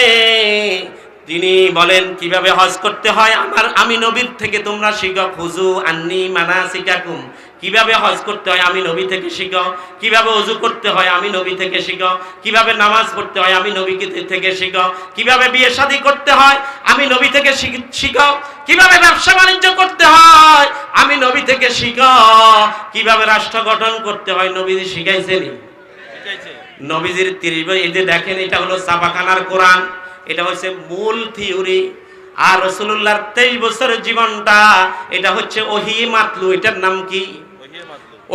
[SPEAKER 1] তিনি বলেন কিভাবে হজ করতে হয়, আমি নবীর থেকে তোমরা শিখো। খুযু আন্নী মানাসিকাকুম, কিভাবে হজ করতে হয় আমি নবী থেকে শিখো, কিভাবে ওযু করতে হয় আমি নবী থেকে শিখো, কিভাবে নামাজ পড়তে হয় আমি নবী থেকে শিখো, কিভাবে বিয়ে শাদী করতে হয় আমি নবী থেকে শিখো, কিভাবে ব্যবসা বাণিজ্য করতে হয় আমি নবী থেকে শিখো, কিভাবে রাষ্ট্র গঠন করতে হয় নবীজি শিখাইছেন। নবীজির 30 বছর, এই যে দেখেন এটা হলো ছাপাখানার কোরআন, এটা হচ্ছে মূল থিওরি। আর রাসূলুল্লাহর 23 বছরের জীবনটা, এটা হচ্ছে ওহী মাতলু। এটার নাম কি?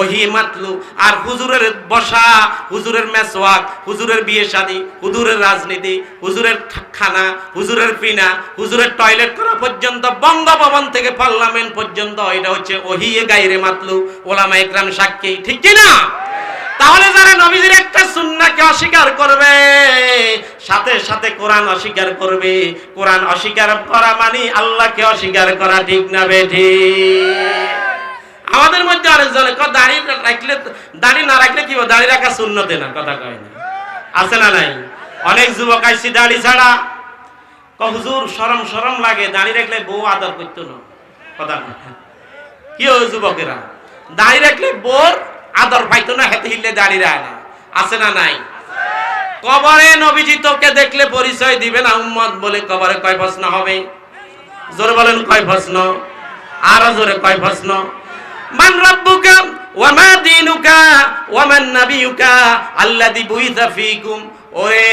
[SPEAKER 1] ওহী মাতলু। আর হুজুরের বসা, হুজুরের মেসওয়াক, হুজুরের বিয়ে শাদী, হুজুরের রাজনীতি, হুজুরের খানা, হুজুরের পিনা, হুজুরের টয়লেট করা পর্যন্ত, বঙ্গভবন থেকে পার্লামেন্ট পর্যন্ত, এটা হচ্ছে ওহী গায়রে মাতলু। ওলামা ইকরাম সাক্ষী, ঠিক কি না? তাহলে যারা নবীজির একটা সুন্নাহকে অস্বীকার করবে, সাথে সাথে কোরআন অস্বীকার করবে, কোরআন অস্বীকার করা মানে আল্লাহকে অস্বীকার করা, ঠিক না বেঠিক? আমাদের মধ্যে আরেকজন দাড়ি রাখলে, দাড়ি না রাখলে কি হবে, দাড়ি রাখা সুন্নতে না, কথা কয় না, আছে না নাই? অনেক যুবক আইসি দাড়ি ছাড়া, হুজুর শরম শরম লাগে, দাড়ি রাখলে বউ আদর করতো না, কথা কয়। কি হয় যুবকেরা, দাড়ি রাখলে বউর আদর পাইতো না, হেতে হিললে দাঁড়িয়ে রায় না, আছে না নাই? কবরে নবীজি তোকে দেখলে পরিচয় দিবে না উম্মত বলে। কবরে কয় প্রশ্ন হবে? জোরে বলেন কয় প্রশ্ন? আরো জোরে কয় প্রশ্ন? মান রাব্বুকা ওয়া মা দীনুকা ওয়া মান নাবিয়ুকা আল্লাযী বুইসা ফীকুম। ওরে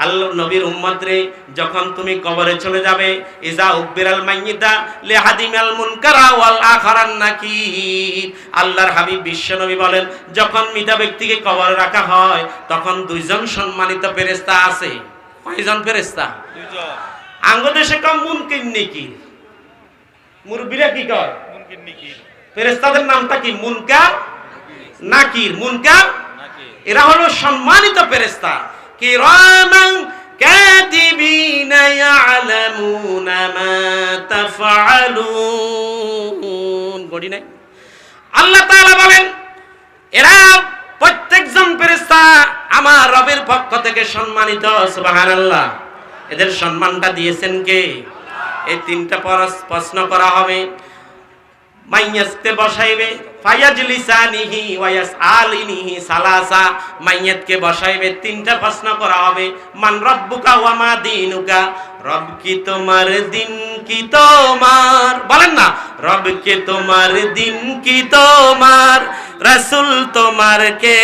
[SPEAKER 1] আল্লাহর নবীর উম্মত রে, যখন তুমি কবরে চলে যাবে, ইজা উকবিরাল মাইয়িতা লিহাদিমাল মুনকারা ওয়াল আখারান নাকির। আল্লাহর হাবিব বিশ্ব নবী বলেন, যখন মৃত ব্যক্তিকে কবরে রাখা হয় তখন দুইজন সম্মানিত ফেরেশতা আছে। কয়জন ফেরেশতা? দুইজন। আঙ্গদেশে কম মুনকির নাকির। মুরব্বিরা কি কয়? মুনকির নাকির। ফেরেশতাদের নামটা কি? মুনকার নাকির। মুনকার নাকির, এরা হলো সম্মানিত ফেরেশতা। কিরামান কাতিবিনা ইয়ালামুনা মা তাফআলুন। গড়ি নাই? আল্লাহ তাআলা বলেন, এরা প্রত্যেকজন ফেরেশতা আমার রবের পক্ষ থেকে সম্মানিত। সুবহানাল্লাহ। এদের সম্মানটা দিয়েছেন কে? এই তিনটা প্রশ্ন করা হবে। মাইয়াতকে বসাইবে, ফায়াজলিসানিহি ওয়া ইয়াসআলিনিহি সালাসা। মাইয়াতকে বসাইবে, তিনটা প্রশ্ন করা হবে। মান রাব্বুকা ওয়া মা দীনুকা। রব কি তোমার, দিন কি তোমার? বলেন না, রব কি তোমার, দিন কি তোমার? রাসূল তোমার কে?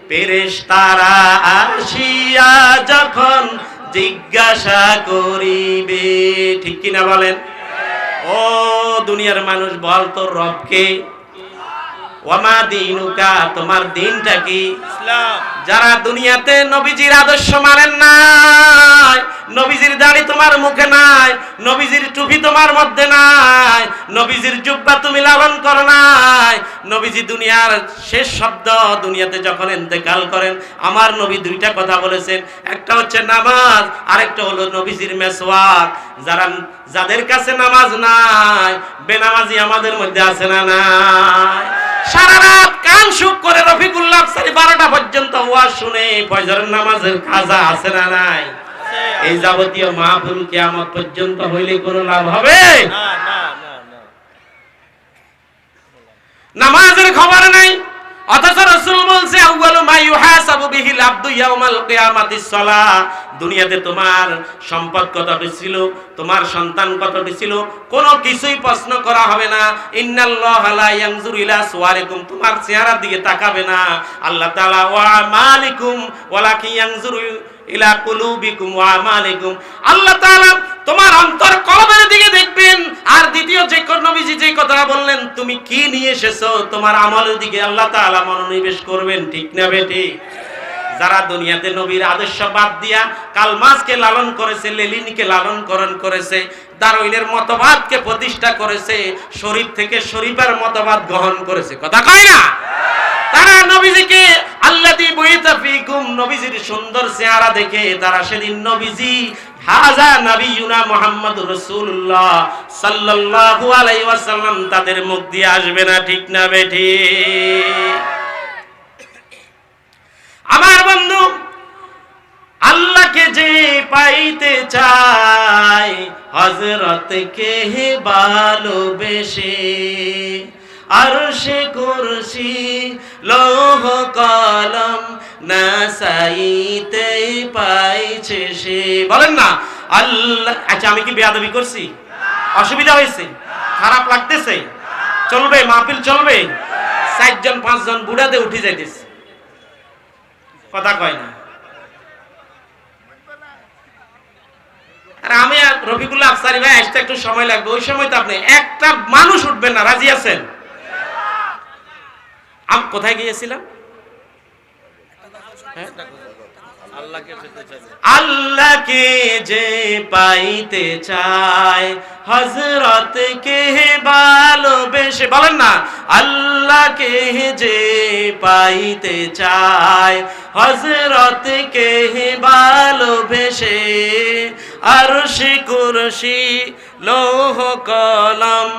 [SPEAKER 1] ফেরেশতারা আসিয়া যখন জিজ্ঞাসা করিবে। ঠিক কি না বলেন? ও দুনিয়ার মানুষ, বল তোর রবকে। ওয়া মা দীনুকা, তোমার দিনটা কি? ইসলাম। যারা দুনিয়াতে নবীজির আদর্শ মানেন নাই, নবীজির দাড়ি তোমার মুখে নাই, নবীজির টুপি তোমার মধ্যে নাই, নবীজির জুব্বা তুমি লালন করো নাই, নবীজি দুনিয়ার শেষ শব্দ দুনিয়াতে যখন ইন্তেকাল করেন, আমার নবী দুইটা কথা বলেছেন, একটা হচ্ছে নামাজ, আরেকটা হলো নবীজির মেসওয়াক। যাদের কাছে নামাজ নাই, বেনামাজি আমাদের মধ্যে আছে না নাই? সারা রাত কান সুখ করে রফিকুল্লাহ আফসারী 12টা পর্যন্ত ওয়াজ শুনে ফজরের নামাজের কাজা আছে না নাই? এই যাবতীয় মাহফিল কিয়ামত পর্যন্ত হইলে কোনো লাভ হবে না? নামাজের খবর নাই, অথচ রাসূল বলছে আউয়ালু মা ইউহাসাবু বিহিল আবদু ইয়াউমাল কিয়ামাতিস সালাহ। দুনিয়াতে তোমার সম্পদ কতটি ছিল, তোমার সন্তান কতটি ছিল, কোনো কিছুই প্রশ্ন করা হবে না। ইন্নাল্লাহা লা ইয়ানজুরু ইলা সুওয়ারিকুম, তোমার চেহারার দিকে তাকাবে না আল্লাহ তাআলা। ওয়া আমালিকুম ওয়ালাকিন ইয়ানজুরু ইলা কুলুবিকুম ওয়া আমালিকুম, আল্লাহ তাআলা তোমার অন্তর কলবের দিকে দেখবেন। আর দ্বিতীয় যে নবীজি যে কথাটা বললেন, তুমি কি নিয়ে এসেছো, তোমার আমলের দিকে আল্লাহ তাআলা মনোনিবেশ করবেন। ঠিক না বেটি? যারা দুনিয়াতে নবীর আদর্শ বাদ দিয়া কালমাসকে লালন করেছে, লেনিনকে লালন করেছে, দারউইনের মতবাদকে প্রতিষ্ঠা করেছে, শরীফ থেকে শরীফের মতবাদ গ্রহণ করেছে, কথা কয় না? তারা নবীজিকে আল্লাযী বুইসা ফীকুম, নবীজির সুন্দর চেহারা দেখে তারা সেদিন নবীজি হাযা নবিয়ুনা মুহাম্মাদুর রাসূলুল্লাহ সাল্লাল্লাহু আলাইহি ওয়াসাল্লাম তাদের মুখ দিয়ে আসবে না। ঠিক না বেঠি? আমার বন্ধু, আল্লাহকে যে পাইতে চায়, হযরতকে ভালোবেসে আরশে কুরসি লৌহ কলম না চাইতে পাইছে সে। বলেন না আল্লাহ। আচ্ছা, আমি কি বেয়াদবি করছি? অসুবিধা হয়েছে? খারাপ লাগতেছে? চলবে? মাহফিল চলবে? 4 জন 5 জন বুড়াতে উঠে যাইতেছে, কথা কয় না। আর আমি রফিকুল্লাহ আফসারী ভাই আসতে একটু সময় লাগবে, ওই সময় তো আপনি একটা মানুষ উঠবেন না। রাজি আছেন? আমি কোথায় গিয়েছিলাম? আল্লাহকে যে পাইতে চায়, হযরতকে ভালোবেসে। বলেন না, আল্লাহকে যে পাইতে চায়, হযরতকে ভালোবেসে আরশে কুরসি লৌহ কলম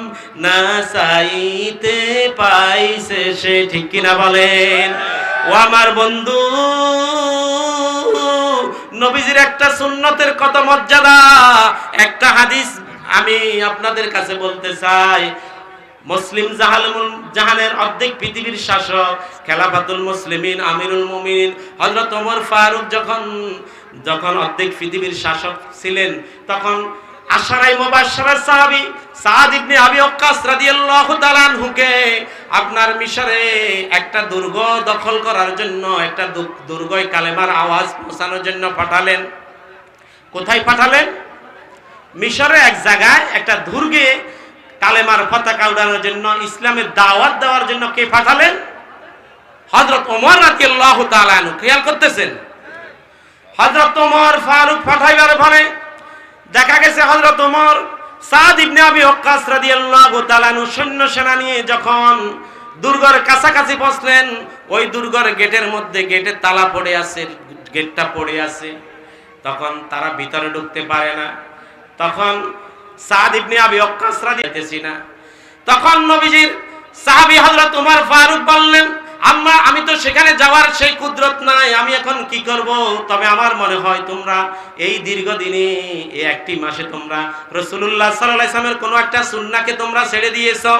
[SPEAKER 1] না চাইতে পাইছে সে। ঠিক কিনা বলেন? ও আমার বন্ধু, নবীজির একটা সুন্নতের কত মর্যাদা। একটা হাদিস আমি আপনাদের কাছে বলতে চাই। মুসলিম জাহানের অর্ধেক পৃথিবীর শাসক, খেলাফাতুল মুসলিমিন, আমিরুল মুমিনিন হযরত ওমর ফারুক যখন অর্ধেক পৃথিবীর শাসক ছিলেন, তখন আশারায়ে মুবাশশারার সাহাবী সাদ ইবনে আবি ওয়াক্কাস রাদিয়াল্লাহু তাআলা আনহুকে আপনার মিশরে একটা দুর্গ দখল করার জন্য, একটা দুর্গয় কালেমার আওয়াজ পৌঁছানোর জন্য পাঠালেন। কোথায় পাঠালেন? মিশরে এক জায়গায় একটা দুর্গে কালেমার পতাকা উড়ানোর জন্য, ইসলামের দাওয়াত দেওয়ার জন্য কে পাঠালেন? হযরত ওমর রাদিয়াল্লাহু তাআলা আনহু। খেয়াল করতেছেন? হযরত ওমর ফারুক পাঠাইবার পরে দেখা গেছে হযরত ওমর সাদ ইবনে আবি ওয়াক্কাস রাদিয়াল্লাহু তাআলা আনহু সৈন্য সেনা নিয়ে যখন দুর্গের কাছাকাছি পৌঁছলেন, ওই দুর্গের গেটের মধ্যে গেটের তালা পড়ে আছে, গেটটা পড়ে আছে, তখন তারা ভিতরে ঢুকতে পারে না। তখন সাদ ইবনে আবি ওয়াক্কাস রাদিয়াল্লাহু না, তখন নবীজির সাহাবী হযরত ওমর ফারুক বললেন, আমি তো সেখানে যাওয়ার সেই কুদরত নাই, আমি এখন কি করব? তবে আমার মনে হয় তোমরা এই দীর্ঘদিনে এই একটি মাসে তোমরা রাসূলুল্লাহ সাল্লাল্লাহু আলাইহি ওয়াসাল্লামের কোনো একটা সুন্নাহকে তোমরা ছেড়ে দিয়েছো।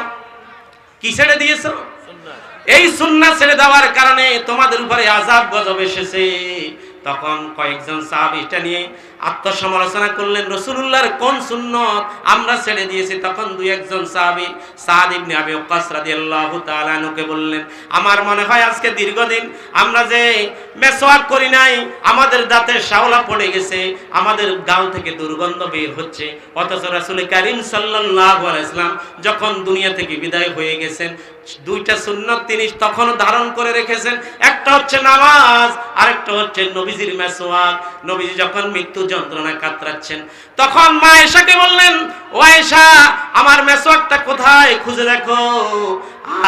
[SPEAKER 1] কি ছেড়ে দিয়েছো? এই সুন্নাহ ছেড়ে দেওয়ার কারণে তোমাদের উপরে আযাব গজব এসেছে। তখন কয়েকজন সাহাবী এটা নিয়ে আত্মসমালোচনা করলেন, রাসূলুল্লাহর কোন সুন্নাত আমরা ছেড়ে দিয়েছি? তখন দুই একজন সাহাবী সাদ ইবনে আবি ওয়াক্কাস রাদিয়াল্লাহু তাআলা আনহুকে বললেন, আমার মনে হয় আজকে দীর্ঘদিন আমরা যে মেসওয়াক করি নাই, আমাদের দাঁতে শাওলা পড়ে গেছে, আমাদের গাল থেকে দুর্গন্ধ বের হচ্ছে, অথচ রাসূল কারীম সাল্লাল্লাহু আলাইহি ওয়াসাল্লাম যখন দুনিয়া থেকে বিদায় হয়ে গেছেন, দুইটা সুন্নাত তিনি তখনও ধারণ করে রেখেছেন। একটা হচ্ছে নামাজ, আরেকটা হচ্ছে নবীজির মেসওয়াক। নবীজি যখন মৃত্যু যন্ত্রণায় কাতরাচ্ছেন, তখন মা আয়েশাকে বললেন, ও আয়েশা, আমার মেসওয়াকটা কোথায়, খুঁজে দেখো।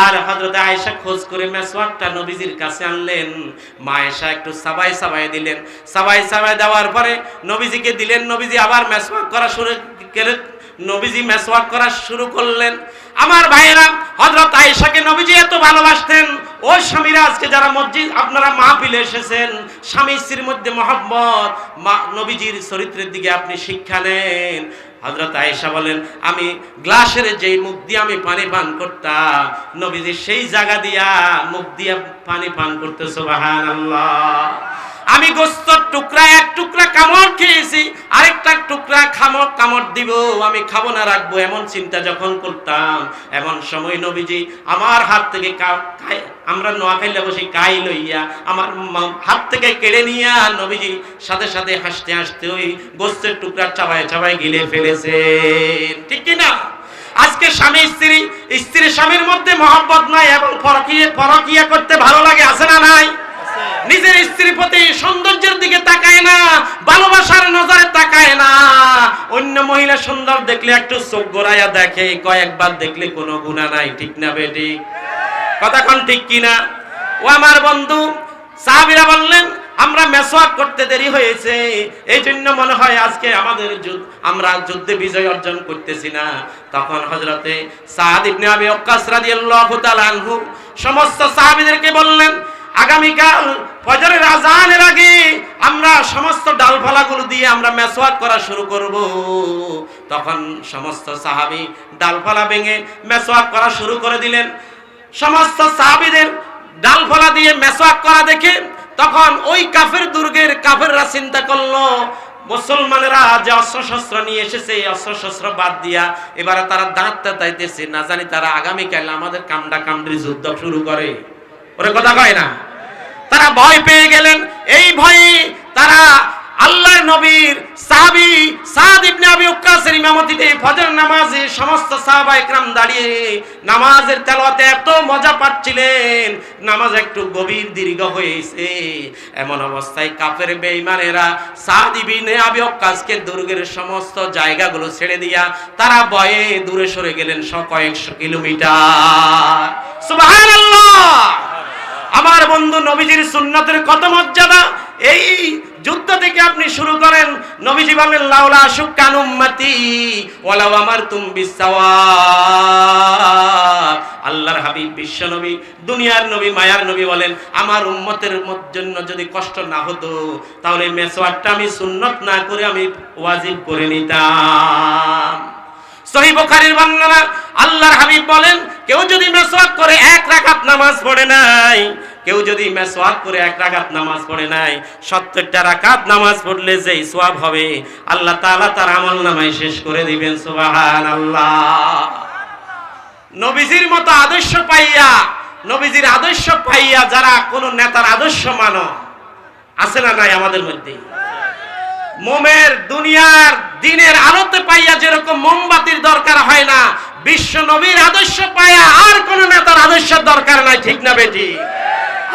[SPEAKER 1] আর হযরত আয়েশা খোঁজ করে মেসওয়াকটা নবীজির কাছে আনলেন। মা আয়েশা একটু সাবাই দিলেন, সাবাই দেওয়ার পরে নবীজিকে দিলেন। নবীজি আবার মেসওয়াক করা শুরু করলেন। আমার ভাইয়েরা, হযরত আয়েশাকে নবীজি এত ভালোবাসতেন। ওই স্বামীরা আজকে যারা মসজিদ আপনারা মাহফিলে এসেছেন, স্বামী স্ত্রীর মধ্যে মহব্বত, নবীজির চরিত্রের দিকে আপনি শিক্ষা নেন। হযরত আয়েশা বলেন, আমি গ্লাসের যেই মুখ দিয়ে আমি পানি পান করতাম, নবীজি সেই জায়গা দিয়া মুখ দিয়ে পানি পান করতে। সুবহানাল্লাহ। আমি গোশতের টুকরা এক টুকরা কামড় খেয়েছি, আরেকটা টুকরা কামড় দিব, আমি খাবো না রাখবো, এমন চিন্তা যখন করতাম, এমন সময় নবীজি আমার হাত থেকে আমরা নোয়াখাইলে বসে কাই লইয়া আমার হাত থেকে কেড়ে নিয়া নবীজি সাথে সাথে হাসতে হাসতে ওই গোশতের টুকরা চাবায় গিলে ফেলেছে। ঠিক কি না? আজকে স্বামী স্ত্রী স্বামীর মধ্যে মহব্বত নাই এবং পরকিয়া করতে ভালো লাগে, আছে না নাই? নিজের স্ত্রীর প্রতি সৌন্দর্যের দিকে তাকায় না, ভালোবাসার নজরে তাকায় না। অন্য মহিলা সুন্দর দেখলে একটু চোখ গোড়াইয়া দেখে, কয়েকবার দেখলে কোনো গুনাহ নাই। ঠিক না বেটি? কথা কোন ঠিক কিনা? ও আমার বন্ধু, সাহাবীরা বললেন, আমরা মেসওয়াক করতে দেরি হয়েছে, এই জন্য মনে হয় আজকে আমরা যুদ্ধে বিজয় অর্জন করতেছি না। তখন হযরতে সাদ ইবনে আবি ওয়াক্কাস রাদিয়াল্লাহু তাআলা আনহু সমস্ত সাহাবীদেরকে বললেন, আগামীকাল ফজরের আযানের আগে আমরা সমস্ত ডালপালাগুলো দিয়ে আমরা মেসওয়াক করা শুরু করব। তখন সমস্ত সাহাবী ডালপালা ভেঙে মেসওয়াক করা শুরু করে দিলেন। সমস্ত সাহাবীদের ডালপালা দিয়ে মেসওয়াক করা দেখে তখন ওই কাফের দুর্গের কাফেররা চিন্তা করলো, মুসলমানেরা যে অস্ত্রশস্ত্র নিয়ে এসেছে, অস্ত্রশস্ত্র বাদ দিয়া এবারে তারা দাঁত তাইতেছে, না জানি তারা আগামীকাল আমাদের কামড়ি যুদ্ধ শুরু করে। ওরে কথা কয় না? তারা ভয় পেয়ে গেলেন। এই ভয়ে তারা আল্লাহর নবীর সাহাবী সাদ ইবনে আবি ওয়াক্কাসের ইমামতিতে ফজর নামাজে সমস্ত সাহাবা ইকরাম দাঁড়িয়ে নামাজের তেলাওয়াতে এত মজা পাচ্ছিলেন, নামাজ একটু গভীর দীর্ঘ হয়েছে। এমন অবস্থায় কাফের বেঈমানেরা সাদ ইবনে আবি ওয়াক্কাসকে দুর্গের সমস্ত জায়গাগুলো ছেড়ে দিয়া তারা ভয়ে দূরে সরে গেলেন কয়েকশো কিলোমিটার। সুবহানাল্লাহ। আমার বন্ধু, নবীজির সুন্নতের কত মর্যাদা! এই যুদ্ধ থেকে আপনি শুরু করেন। নবীজি বলেন, লাউলা শুক্কান উম্মতি ওয়ালাউ আমারতুম বিসসাওয়াব। আল্লাহর হাবিব বিশ্ব নবী, দুনিয়ার নবী, মায়ার নবী বলেন, আমার উম্মতের জন্য যদি কষ্ট না হতো তাহলে মেসওয়াকটা আমি সুন্নত না করে আমি ওয়াজিব করে নিতাম। সহিহ বুখারীর বর্ণনা, আল্লাহর হাবিব বলেন, কেউ যদি মেসওয়াক করে 1 রাকাত নামাজ পড়ে নাই, কেউ যদি মেসওয়াক করে 1 রাকাত নামাজ পড়ে নাই, 70টা রাকাত নামাজ পড়লে যেই সওয়াব হবে আল্লাহ তাআলা তার আমলনামায় শেষ করে দিবেন। সুবহানাল্লাহ। নবীজির মতো আদর্শ পাইয়া, নবীজির আদর্শ পাইয়া যারা কোন নেতার আদর্শ মানো, আছে না নাই আমাদের মধ্যে? মোমের দুনিয়ার দিনের আলোতে পাইয়া যেরকম মোমবাতির দরকার হয় না, বিশ্ব নবীর আদর্শ পাইয়া আর কোন নেতার আদর্শ দরকার নাই। ঠিক না বেটি?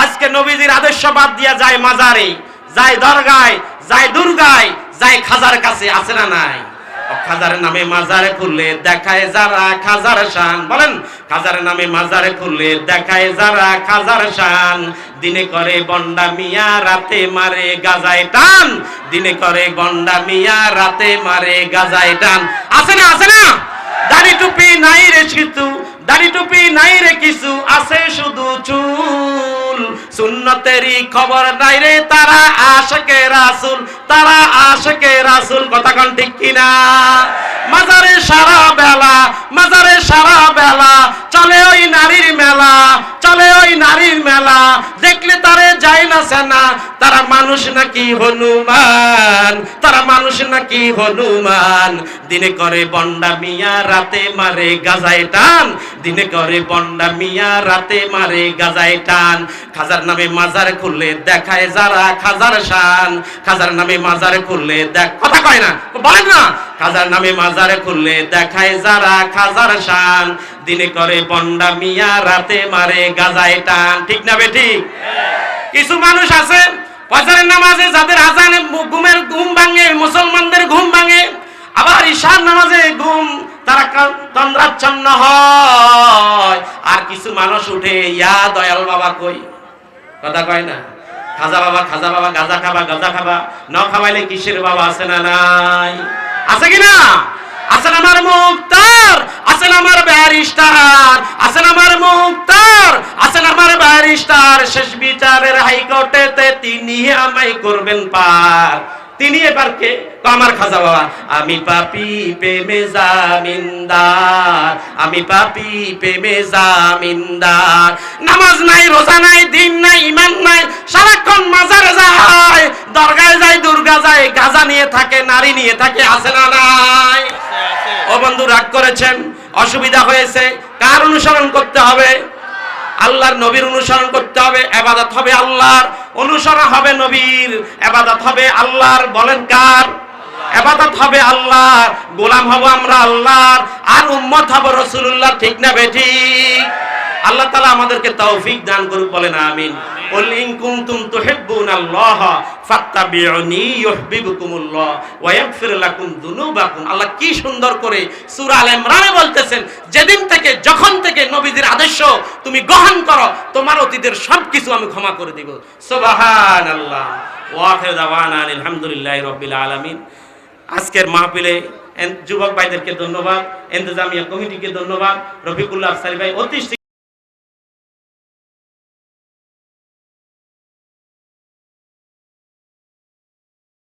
[SPEAKER 1] আজকে নবীজির আদর্শ বাদ দিয়া যায় মাজারে, যায় দরগায়, যায় দুর্গায়, যায় খাজার কাছে, আছে না নাই? খাজার নামে মাজারে খুললে দেখায় যারা খাজার শান, বলেন খাজার নামে মাজারে খুললে দেখায় যারা খাজার শান, দিনে করে গন্ডা মিয়া রাতে মারে গাজায় টান, দিনে করে গন্ডা মিয়া রাতে মারে গাজায় টান। আছে না? আছে না? দাড়ি টুপি নাই রে কিছু, দাড়ি টুপি নাই রে কিছু, আছে শুধু চুল, সুন্নতেরই খবর নাই রে তারা আশিকে রাসূল, তারা আশিকে রাসূল। কথা কোন ঠিক কিনা? মাজারে সারা বেলা, মাজারে সারা বেলা চলে ওই নারীর মেলা, চলে ওই নারীর মেলা, দেখলে তারে যায় না সেনা, তারা মানুষ নাকি হনুমান, তারা মানুষ নাকি হনুমান, দিনে করে বন্ডা মিয়া রাতে মারে গাজায় টান, দিনে করে বন্ডা মিয়া রাতে মারে গাজায় টান। খাজার নামে মাজার খুললে দেখায় যারা খাজার শান, খাজার নামে মাজার খুললে দেখ, কথা কয় না, বলেন না, খাজার নামে মাজারে খুললে দেখায় যারা খাজার শান, দিনে করে বন্ডা মিয়া রাতে মারে গাজায় টান। ঠিক না বেটি? কিছু মানুষ আছে ফজরের নামাজে যাদের আজানে ঘুম ভাঙে, মুসলমানদের ঘুম ভাঙে, আবার ঈশার নামাজে ঘুম তারা তন্দ্রাচ্ছন্ন হয়। আর কিছু মানুষ উঠে ইয়া দয়াল বাবা কই, কথা কয় না, খাজা বাবা, খাজা বাবা, গাজা খাবা, গাজা খাবা, ন খাওয়াইলে কিসের বাবা, আছে না নাই? আছে কিনা? আছেন আমার মুক্তার, আছেন আমার ব্যারিস্টার, আছেন আমার মুক্তার, আছেন আমার ব্যারিস্টার, শেষ বিচারের হাইকোর্টেতে তিনি আমায় করবেন পার। তিনি এবার কে? আমার খাজা বাবা। আমি পাপী প্রেমে জামিনদার, আমি পাপী প্রেমে জামিনদার, নামাজ নাই, রোজা নাই, দিন নাই, ঈমান নাই, সারাক্ষণ মাজারে যায়, দরগায় যায়, দুর্গা যায়, গাজা নিয়ে থাকে, নারী নিয়ে থাকে, আছে না নাই? ও বন্ধু, রাগ করেছেন, অসুবিধা হয়েছে, কার অনুসরণ করতে হবে? আল্লাহর নবীর অনুসরণ করতে হবে। ইবাদত হবে আল্লাহর, অনুসরণ হবে নবীর, ইবাদত হবে আল্লাহর। বলেন কার? ইবাদত হবে আল্লাহর, গোলাম হব আমরা আল্লাহর, আর উম্মত হব রাসূলুল্লাহ। ঠিক না বেঠিক? আল্লাহ তাআলা আমাদেরকে তৌফিক দান করুক, বলেন আমিন। কুল ইন কুনতুম তুহিব্বুনাল্লাহ ফাত্তাবিউনি ইউহিব্বুকুমুল্লাহ ওয়া ইয়াগফির লাকুম যুনুবাকুম। আল্লাহ কি সুন্দর করে সূরা আল ইমরানে বলতেছেন, যেদিন থেকে, যখন থেকে নবীজির আদর্শ তুমি গ্রহণ করো, তোমার অতীতের সবকিছু আমি ক্ষমা করে দিব। সুবহানাল্লাহ। ওয়া আখিরু দাওয়ানা আলহামদুলিল্লাহি রাব্বিল আলামিন। আজকের মাহফিলে যুবক ভাইদেরকে ধন্যবাদ, ইন্তেজামিয়া কমিটিকে ধন্যবাদ, রফিকুল্লাহ আফসারী ভাই অতি